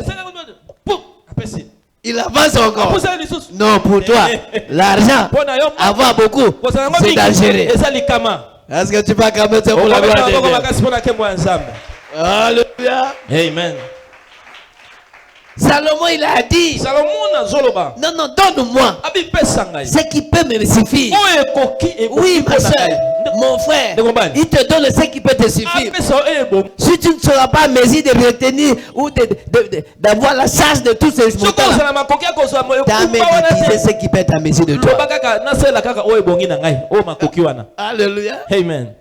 Il avance encore. Non, pour toi, l'argent, avoir beaucoup, c'est dangereux. Est-ce que tu peux acclamer pour la gloire de Dieu? Alléluia. Amen. Salomon, il a dit, non, non, donne-moi ce qui peut me suffire. Oui, ma soeur, mon frère, il te donne ce qui peut te suffire. Si tu ne seras pas en mesure de retenir ou d'avoir la charge de tous ces montants, ta mère disait ce qui peut être en mesure de toi. Alléluia. Amen.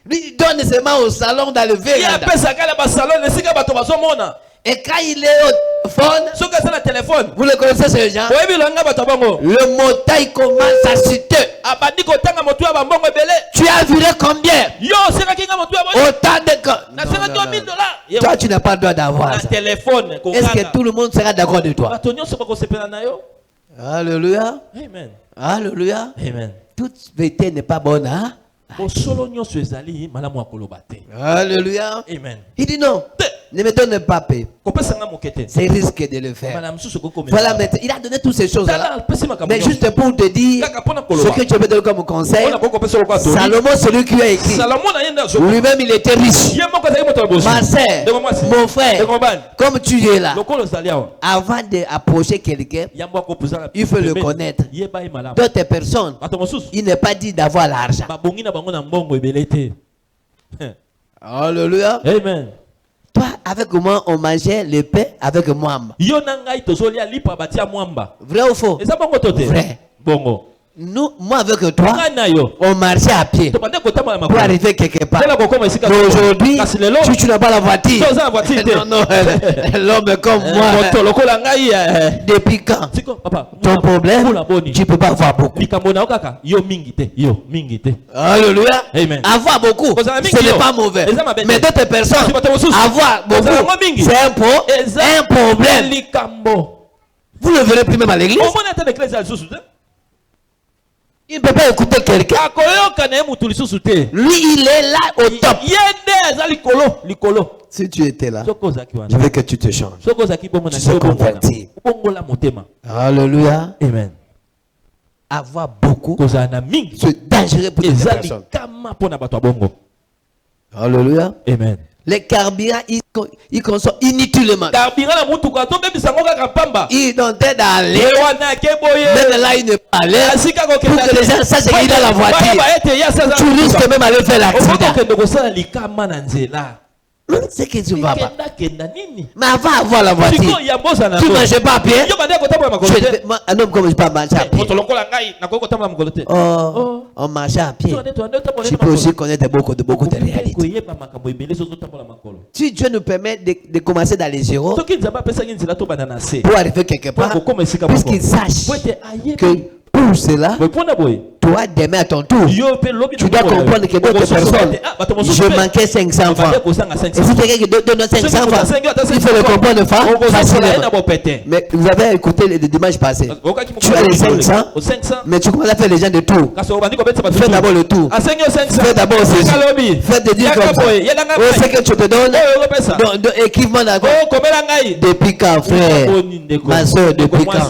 Lui, il donne seulement au salon dans le Il véranda. appelle ça le salon, le sika bato bazomona. Et quand il est au phone, Soka c'est le téléphone. vous le connaissez ce genre? Oui, bilanga bato bango. Le motail commence à citer. Abandi ko tanga motu ya bambongo ebele. Tu as viré combien? Yo, c'est ka kinga motu ya bongo. Autant de... Na sera $2000. Toi, tu n'as pas le droit d'avoir Na ça. téléphone. Est-ce que tout le monde sera d'accord de toi? Bato nyonso bako sepela na yo. Alléluia. Amen. Alléluia. Amen. Toute vérité n'est pas bonne, hein? Solo nyonso ezali malamu akoloba te. Alléluia. Amen. Il dit non. Ne me donne pas paix. Kopesa nga mokete. C'est risque de le faire. Bana msusu koko me. Voilà, maintenant, il a donné toutes ces choses-là. Pesi makambo. Mais juste pour te dire ce que tu veux donner comme conseil, Salomon, celui qui a écrit, Salomon na yenda zo. lui-même il était riche. Ye moko zali moto bosi. Ma sœur, mon frère, comme tu es là, Lokolo zali awa. avant d'approcher quelqu'un, Yambo ko poza. il faut le connaître. Ye ba imala. D'autres personnes, Bato mosusu. il n'est pas dit d'avoir l'argent. Ba bongi na bango na mbongo ebele te. Alléluia. Amen. Toi, avec moi, on mangeait le pain avec mwamba. Yo na ngai tozolia lipa batia mwamba. Vrai ou faux? Eza bongo tote. Vrai. Bongo. Nous, moi avec toi, Ngai na yo. on marchait à pied To bande ko tamba na pour makolo. arriver quelque part. Tela ko koma esika. Mais aujourd'hui, Kasi lelo. si tu n'as pas la voiture, Toza na voiture te. non, non, l'homme comme moi, Moto lokola ngai. depuis quand? Siko papa. Ton problème, Kula boni. tu ne peux pas avoir beaucoup. Likambo na okaka. Yo mingi te. Yo mingi te. Alléluia. Amen. Avoir beaucoup, ce n'est pas mauvais. Mais d'autres personnes, avoir beaucoup, c'est un problème. Likambo. Vous ne verrez plus même à l'église. Au moins dans l'église à sous. Il ne peut pas écouter quelqu'un. Akoyoka na mutu lisusu te. Lui, il est là au top. Yende za likolo, likolo. Si tu étais là, Soko zaki wana. je veux que tu te changes. Soko zaki bomo na Tu se convertis. bongola motema. Alléluia. Amen. Avoir beaucoup, Koza na mingi. c'est dangereux pour les Ezali personnes. kama pona bato ya bongo. Alléluia. Amen. Les carburants, ils consomment inutilement. Carburant na mutuka to bebi sango kaka pamba. Ils tentent d'aller. Wana keboye. Même là, il ne pas aller. Asika ko Pour que les gens sachent qu'il est dans la voiture. Tu risques même d'aller faire l'accident. Okokende kosala likama na nzela. C'est que tu ne vas pas. Kenda nini? Mais avant d'avoir la voiture, Siko ya mbosa na tu to. ne manges pas bien. Yo bande ko tambola makolo te. Un homme comme je ne peux pas manger à pied. Moto lokola ngai na ko tambola makolo te. Oh, on marche à pied. Tu peux aussi connaître beaucoup de réalités. Koyeba makambo ebele so tambola makolo. Si Dieu nous permet de commencer dans les zéros Soki nzamba pesa ngi nzela to bana na se. pour arriver quelque part, puisqu'il sache que pour cela, Pona boy. toi, demain à ton tour, tu dois comprendre que d'autres personnes, je manquais 500 francs. Et si quelqu'un qui donne 500 francs, il faut le comprendre facilement. Mais vous avez écouté le dimanche passé. Tu as les 500, mais tu commences à faire les gens de tour. Fais d'abord le tour. Fais d'abord ceci. Fais des dire comme ça. Oh, c'est que tu te donnes. Équipement d'accord. Depuis quand, frère? Ma soeur, depuis quand?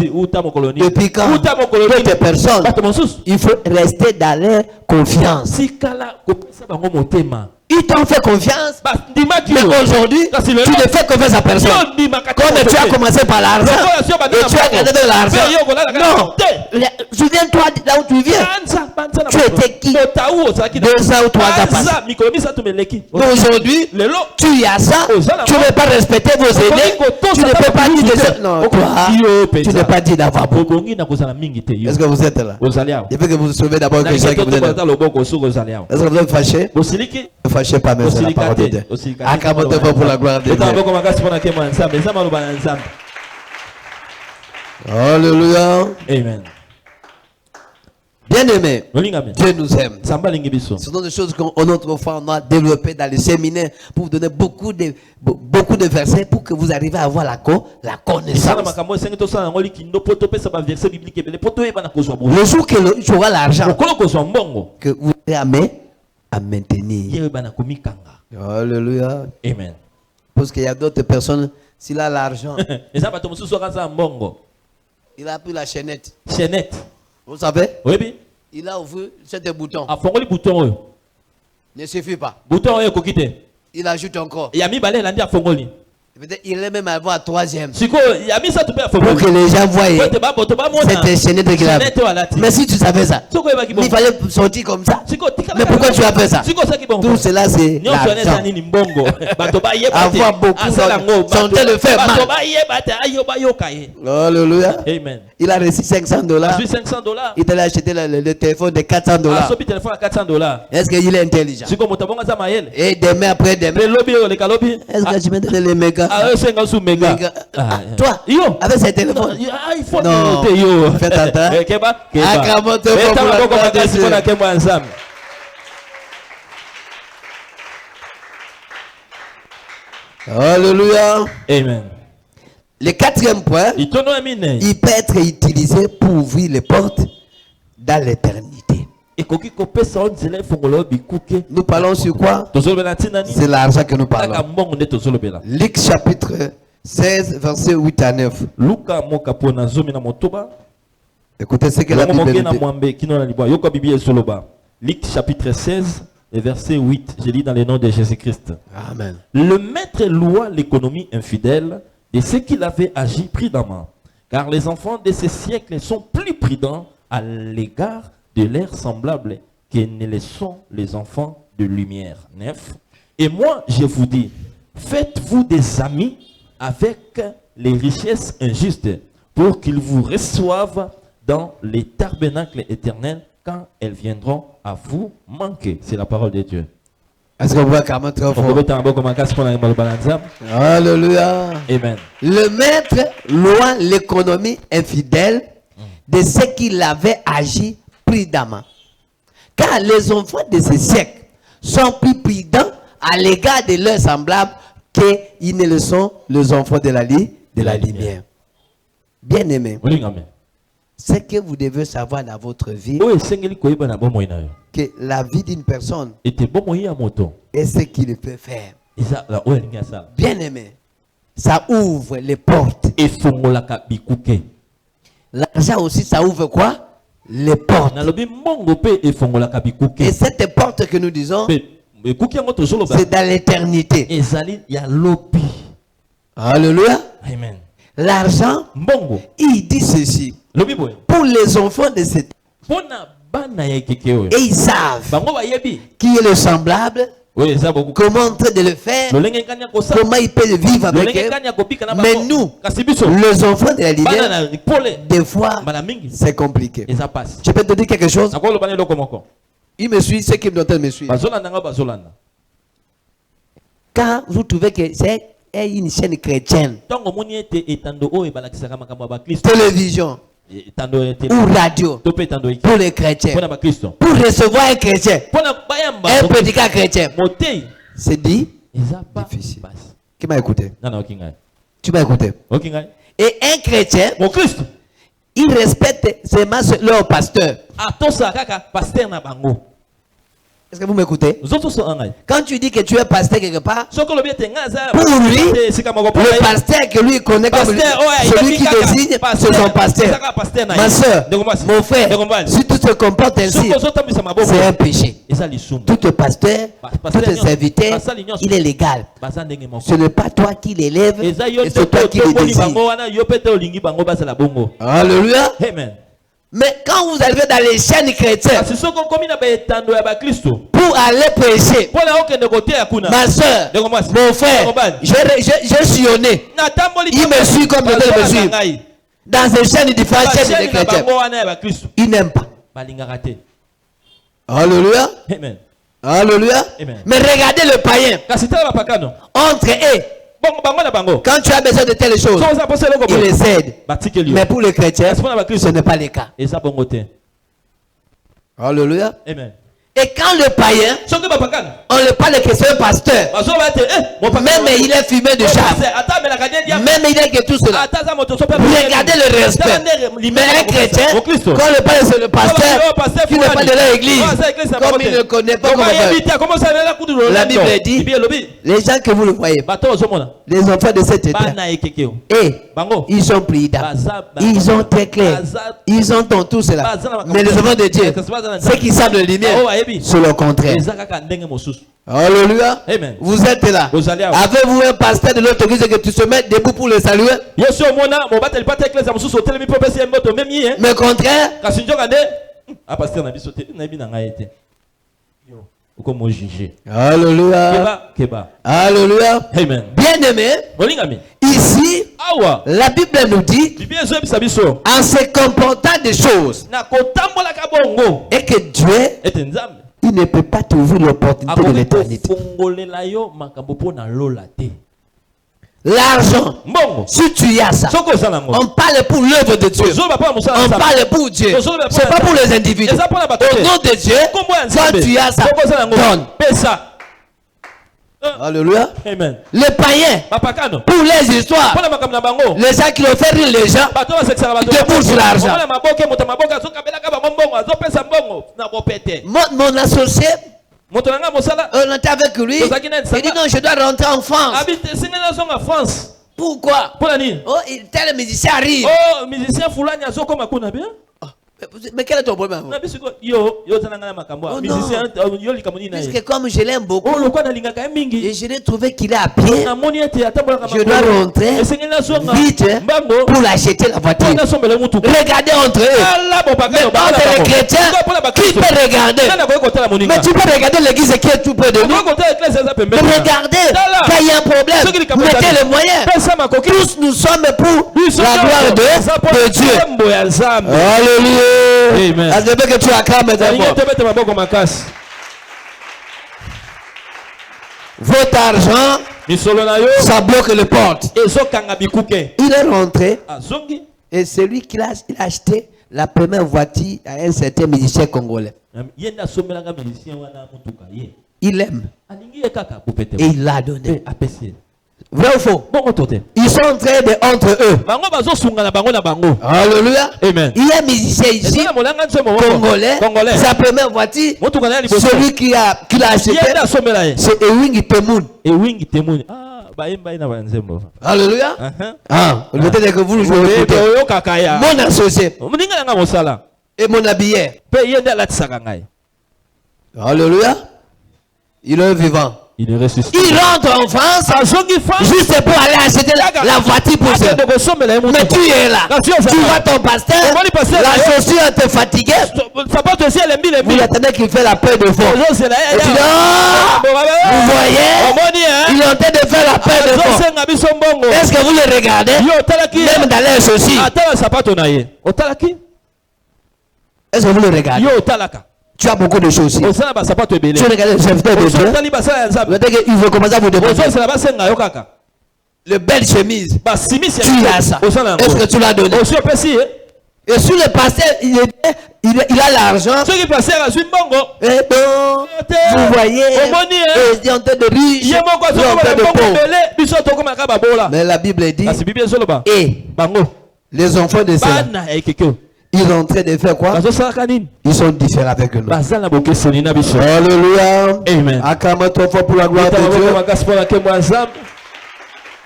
Depuis quand? D'autres personnes, il faut rester dans leur confiance. Ils t'ont fait confiance, mais aujourd'hui, tu ne fais confiance à personne. Comme tu as commencé par l'argent, et tu as gardé de l'argent. Non, souviens-toi là où tu viens. Tu étais qui? 200 ou 300 passés. Aujourd'hui, tu as ça, tu ne veux pas respecter vos aînés, tu ne peux pas dire de ça. Non, toi, tu n'es pas dit d'avoir beaucoup. Est-ce que vous êtes là? Il faut que vous vous souvenez d'abord que c'est que vous êtes là. Est-ce que vous êtes fâché? Ne fâchez pas, mais c'est la parole de Dieu. Acclamez-vous pour la gloire de Dieu. Alléluia. Amen. Bien-aimés, Dieu nous aime. Ce sont des choses qu'on autrefois on a développées dans les séminaires pour vous donner beaucoup de versets pour que vous arriviez à avoir la connaissance. Le jour que tu auras l'argent, que vous serez à maintenir. Alléluia. Amen. Parce qu'il y a d'autres personnes, s'il a l'argent, il a pris la chaînette. Chaînette. Vous savez? Oui. Il a ouvert cet bouton. Ne suffit pas. Bouton. Il ajoute encore. Il y a mis balai lundi à Fongoli. Peut-être il allait même avoir un troisième. Siko ya misa tu peux Pour que les gens voient. Te ba mona. C'était chaîné de grave. Mais si tu savais ça, il fallait sortir comme ça. Mais pourquoi tu as fait ça? Tout cela c'est l'argent. Avoir beaucoup santé le fait mal. Alléluia. Amen. Il a reçu $500. Je suis $500. Il t'a acheté le téléphone de $400. Ah, téléphone à $400. Est-ce qu'il est intelligent? Et demain après demain. Est-ce que tu me donnes les mégas? Ah, c'est un sous méga. Toi, avec ces téléphones. Il faut non. yo. Faites attention. Alléluia. Amen. Le quatrième point, il peut être utilisé pour ouvrir les portes dans l'éternité. Nous parlons sur quoi? C'est l'argent que nous parlons. Luc chapitre 16, versets 8 à 9. Écoutez ce que la Bible dit. Luc chapitre 16, verset 8. Je lis dans le nom de Jésus-Christ. Amen. Le maître loua l'économie infidèle de ceux qu'il avait agi prudemment. Car les enfants de ces siècles sont plus prudents à l'égard de leurs semblables que ne le sont les enfants de lumière. 9. Et moi, je vous dis, faites-vous des amis avec les richesses injustes pour qu'ils vous reçoivent dans les tabernacles éternels quand elles viendront à vous manquer. C'est la parole de Dieu. Est-ce que vous voyez comment très fort? Alléluia. Amen. Le maître loin l'économie infidèle de ceux qui l'avaient agi prudemment. Car les enfants de ce siècle sont plus prudents à l'égard de leurs semblables qu'ils ne le sont les enfants de la lumière. Bien aimé. Ce que vous devez savoir dans votre vie, que la vie d'une personne est ce qu'il peut faire. Bien aimé, ça ouvre les portes. L'argent aussi, ça ouvre quoi? Les portes. Et cette porte que nous disons, c'est dans l'éternité. Alléluia. Amen. L'argent, il dit ceci. Pour les enfants de cette et ils savent qui est le semblable, comment en train de le faire, comment il peut vivre avec eux. Mais nous, les enfants de la lumière, des fois, c'est compliqué. Je peux te dire quelque chose? Il me suit, ceux qui me doivent me suivre. Quand vous trouvez que c'est une chaîne chrétienne, télévision ou radio pour les chrétiens, pour recevoir un chrétien, un prédicateur chrétien, c'est dit difficile. Qui m'a écouté? Tu m'as écouté? Et un chrétien, il respecte seulement leur pasteur. Est-ce que vous m'écoutez? Quand tu dis que tu es pasteur quelque part, pour lui, le pasteur que lui connaît comme celui qui désigne, c'est son pasteur. Ma soeur, mon frère, si tu te comportes ainsi, c'est un péché. Tout pasteur, tout serviteur, il est légal. Ce n'est pas toi qui l'élève, et c'est toi qui le désigne. Alléluia. Amen. Mais quand vous arrivez dans les chaînes chrétiennes pour aller prêcher, ma soeur, mon frère, je sillonné. Il me suit comme je dois me suivre. Dans ces chaînes différentes, chaînes de chrétiens, il n'aime pas. Alléluia. Amen. Alléluia. Amen. Mais regardez le païen. Entre eux. Quand tu as besoin de telles choses, il les aide. Mais pour les chrétiens, ce n'est pas le cas. Alléluia. Amen. Et quand le païen, on le parle que c'est un pasteur, même il est fumé de charme, même il est que tout cela, regardez le respect. Mais un chrétien, quand on le parle c'est le pasteur, qui ne parle de l'église, comme il ne connaît pas comment faire. La Bible dit, les gens que vous le voyez, les enfants de cet état, et Bango. Ils ont pris d'âme. Ils ont très clair. Ils ont tout cela. Mais les enfants de Dieu, ceux qui savent le lumière, c'est le contraire. Alléluia. Amen. Vous êtes là. Avez-vous un pasteur de l'autre église que tu se mets debout pour le saluer? Mais contraire. Alléluia. Alléluia. Amen. Bien aimé. Ici, la Bible nous dit, en se comportant des choses, et que Dieu, il ne peut pas t'ouvrir l'opportunité de l'éternité. L'argent, si tu y as ça, on parle pour l'œuvre de Dieu. On parle pour Dieu. C'est pas pour les individus. Au nom de Dieu, quand tu as ça, donne. Alléluia. Amen. Les païens, pour les histoires, les gens qui ont fait rire les gens, ils déboursent l'argent. Mon associé, on était avec lui, il dit non, je dois rentrer en France. Pourquoi? Oh, tel musicien arrive. Oh, musicien fulani azokoma kuna bien. Mais quel est ton problème? Puisque comme je l'aime beaucoup, et je l'ai trouvé qu'il est à pied, je dois rentrer vite pour l'acheter la voiture. Regardez entre eux. Mais entre les chrétiens, qui peut regarder? Mais tu peux regarder l'église qui est tout près de nous. Mais regardez, quand il y a un problème, mettez les moyens. Tous nous sommes pour la gloire de Dieu. Alléluia. Amen. Je veux que tu acclames votre argent, ça bloque les portes. Il est rentré et c'est lui qui a acheté la première voiture à un certain musicien congolais. Il aime et il l'a donné. Vrai ou faux? Ils sont en train de entre eux. Alléluia. Amen. Il y a un musicien ici, congolais, sa première voiture, celui qui l'a acheté, c'est Ewing Temoun. Alléluia. Peut-être que vous le jouez. Mon associé et mon habillé. Alléluia. Il est vivant. Il est ressuscité. Il rentre en France juste pour aller acheter la voiture pour ça. Mais tu es là. Tu vois ton pasteur. La chaussure était fatiguée. Vous attendez qu'il fait la paix de fond. Et tu dis, vous voyez, il est en train de faire la paix de fond. Est-ce que vous le regardez? Même dans les chaussures. Est-ce que vous le regardez? Tu as beaucoup de choses. Tu regardes le serviteur de Dieu. Il veut commencer à vous demander. Le belle chemise. Tu as ça. Est-ce que tu l'as donné? Et sur le pasteur, il a l'argent. Et donc, vous voyez, il est en train de riche, il est en train de pauvre. Mais la Bible dit, et les enfants de cela, ils sont en train de faire quoi? Ils sont différents avec nous. Alléluia. Amen. Acclame-toi fort pour la gloire de Dieu.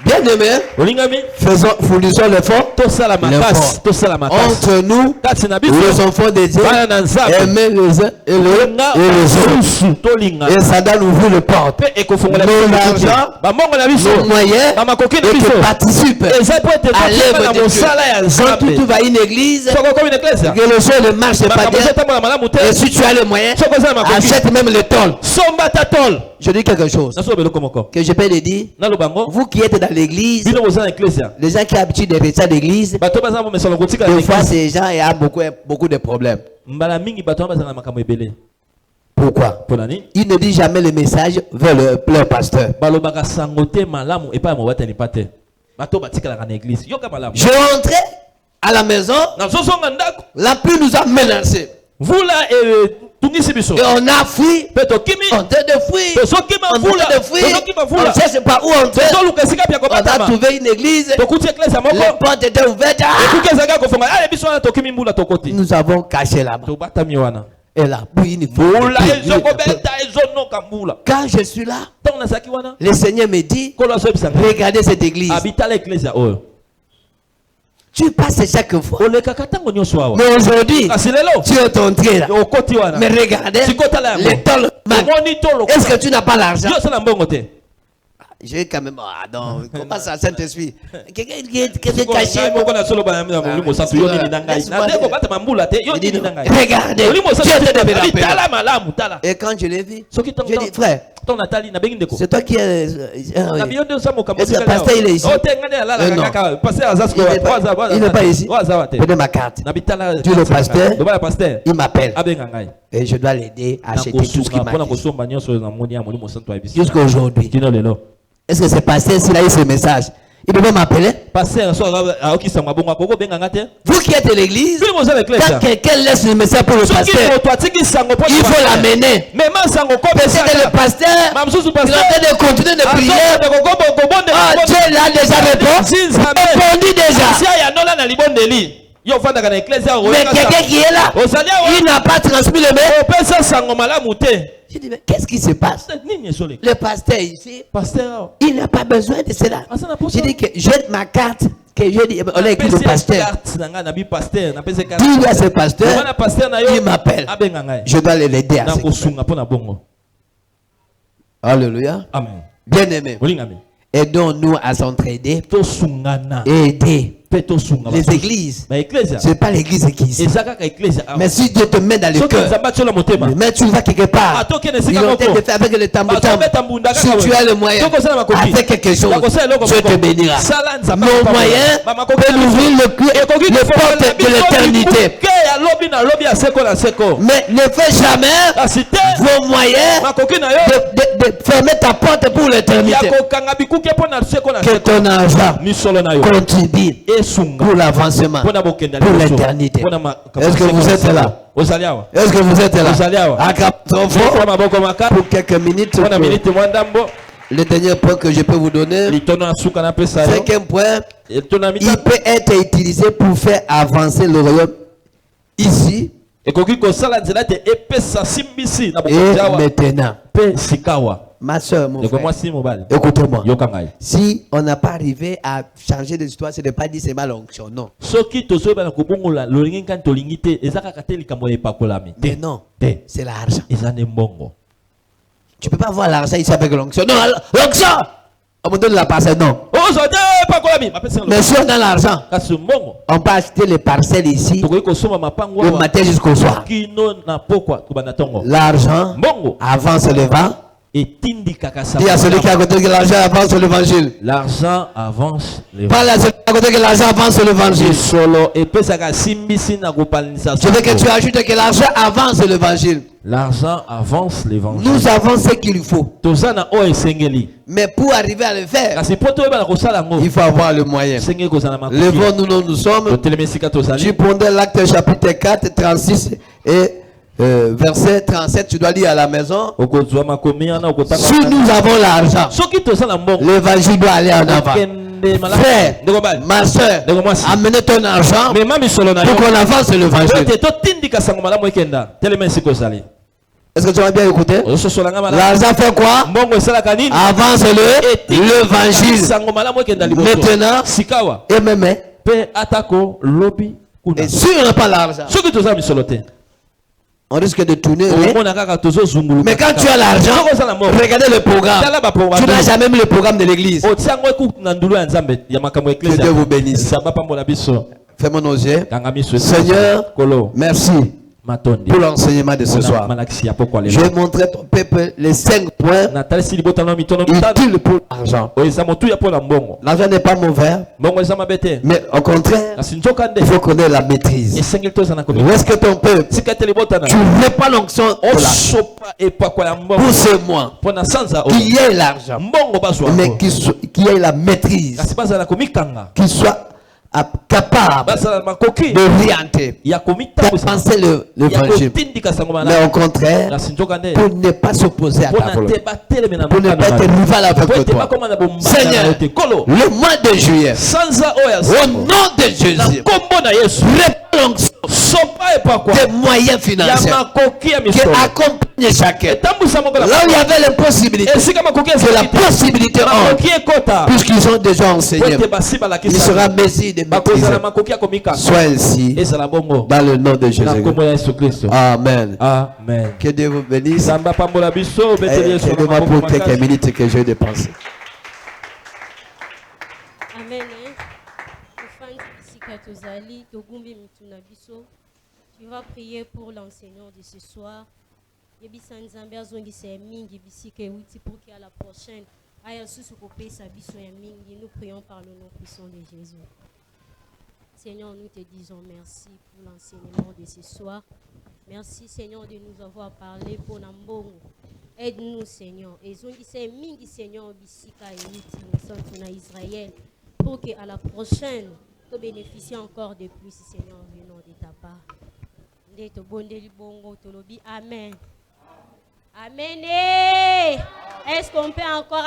Bien aimé, fournissons l'effort entre nous, les enfants de Dieu, aimer les uns et les autres. Et ça doit ouvrir le porte. Nos argent, nos moyens, et qui participent à l'œuvre de Dieu. Quand tu vas à une église, que le sol ne marche pas bien, et si tu as les moyens, achète même le tôle. Je dis quelque chose que je peux le dire. Vous qui êtes dans l'église, les gens qui ont l'habitude de rester à l'église, des fois ces gens ont beaucoup de problèmes. Pourquoi? Ils ne disent jamais le message vers leur pasteur. Je rentrais à la maison, la pluie nous a menacés. Vous là, et on a fui, on t'a de fuir, on ne sait pas où on fait. On a trouvé une église, les portes étaient ouvertes. Nous avons caché là-bas. Et là, quand je suis là, le Seigneur me dit, regardez cette église. Tu passes chaque fois. Mais aujourd'hui, tu es entré là. Mais regardez, les tôles manquent. Est-ce que tu n'as pas l'argent? J'ai quand même. Ah non, comment ça, Saint-Esprit? Quelqu'un qui est caché. Regardez, tu es de me rappeler. Et quand je l'ai vu, j'ai dit, frère, c'est toi qui es. Est-ce que le pasteur il est ici? Non. Il n'est pas ici. Prenez ma carte. Tu le pasteur, il m'appelle. Et je dois l'aider à acheter tout ce qu'il m'a dit. Jusqu'à aujourd'hui. Est-ce que c'est pasteur s'il a eu ce message? Il peut pas m'appeler? Vous qui êtes de l'église, quand quelqu'un laisse le message pour le pasteur, il faut l'amener. Peut-être le pasteur, il est en train de continuer de prier. Ah, Dieu l'a déjà répondu déjà. Mais quelqu'un qui est là, il n'a pas transmis le mail. Je dis, mais qu'est-ce qui se passe? Le pasteur ici, il n'a pas besoin de cela. Je dis que j'ai ma carte. Que je dis, on a écrit le pasteur. Dis-lui à ce pasteur, il m'appelle. Je dois l'aider à ce moment. Alléluia. Bien aimé. Aidons-nous à s'entraider. Aider. Les églises, ce n'est pas l'église qui est ici. Mais si Dieu te met dans le cœur, mais tu vas quelque part, il est en train de faire avec le tambour. Si tu as le moyen, avec quelque chose, Dieu te bénira. Nos moyens peuvent ouvrir le porte de l'éternité. Mais ne fais jamais vos moyens de fermer ta porte pour l'éternité. Que ton argent contribue pour l'avancement, pour l'éternité. Est-ce que vous êtes là? Est-ce que vous êtes là? Pour quelques minutes. Le dernier point que je peux vous donner, cinquième point, il peut être utilisé pour faire avancer le royaume ici et maintenant. Ma soeur, mon frère, écoute-moi. Si on n'a pas arrivé à changer de histoire, ce n'est pas dit c'est mal onction, non. Mais non, c'est l'argent. Tu ne peux pas voir l'argent ici avec l'onction. Non, l'onction! On me donne la parcelle, non. Mais si on a l'argent, on peut acheter les parcelles ici du matin jusqu'au soir. L'argent avance le vent. Dis à celui qui est à côté que l'argent avance l'évangile. L'argent avance l'évangile. Parle à celui qui est à côté que l'argent avance l'évangile. Je veux que tu ajoutes que l'argent avance l'évangile. L'argent avance l'évangile. Nous avons ce qu'il faut. Mais pour arriver à le faire, il faut avoir le moyen. Levons-nous, nous sommes. Tu prendrais l'acte chapitre 4, 36 et verset 37, tu dois lire à la maison. Si nous avons l'argent, l'évangile doit aller en avant. Frère, ma soeur, amenez ton argent pour qu'on avance l'évangile. Est-ce que tu as bien écouté? L'argent fait quoi? Avance l'évangile. Maintenant, et même. Et si on n'a pas l'argent, on risque de tourner. Mais quand tu as l'argent, regardez le programme. Tu n'as jamais mis le programme de l'église. Que Dieu vous bénisse. Fais-moi nos yeux. Seigneur, merci pour l'enseignement de ce soir. Je vais montrer ton peuple les 5 points utiles pour l'argent. L'argent n'est pas mauvais, mais au contraire, il faut connaître la maîtrise. Est-ce que ton peuple, tu ne veux pas l'onction pour ce mois, qu'il y ait l'argent, mais qu'il y ait la maîtrise, qu'il soit capable d'orienter, d'avancer l'évangile. Mais au contraire, pour ne pas s'opposer à ta volonté, pour ne pas être rival avec toi. Seigneur, le mois de juillet, au nom de Jésus, des moyens financiers qui accompagnent chacun. Là où il y avait l'impossibilité, que la possibilité entre, puisqu'ils ont déjà enseigné, il sera messie de est maîtrisée soit ainsi dans le nom de Jésus. Amen. Amen. Que Dieu vous bénisse. Aidez-moi pour quelques minutes que je vais dépenser. Amen. Tu vas prier pour l'enseignant de ce soir. Pour qu'à la prochaine, nous prions par le nom puissant de Jésus. Seigneur, nous te disons merci pour l'enseignement de ce soir. Merci, Seigneur, de nous avoir parlé pour Nambongo. Aide-nous, Seigneur. Et mingi Seigneur, bisika et Israël, pour qu'à la prochaine, tu bénéficies encore de plus, Seigneur, venant de ta part. Amen. Amen. Est-ce qu'on peut encore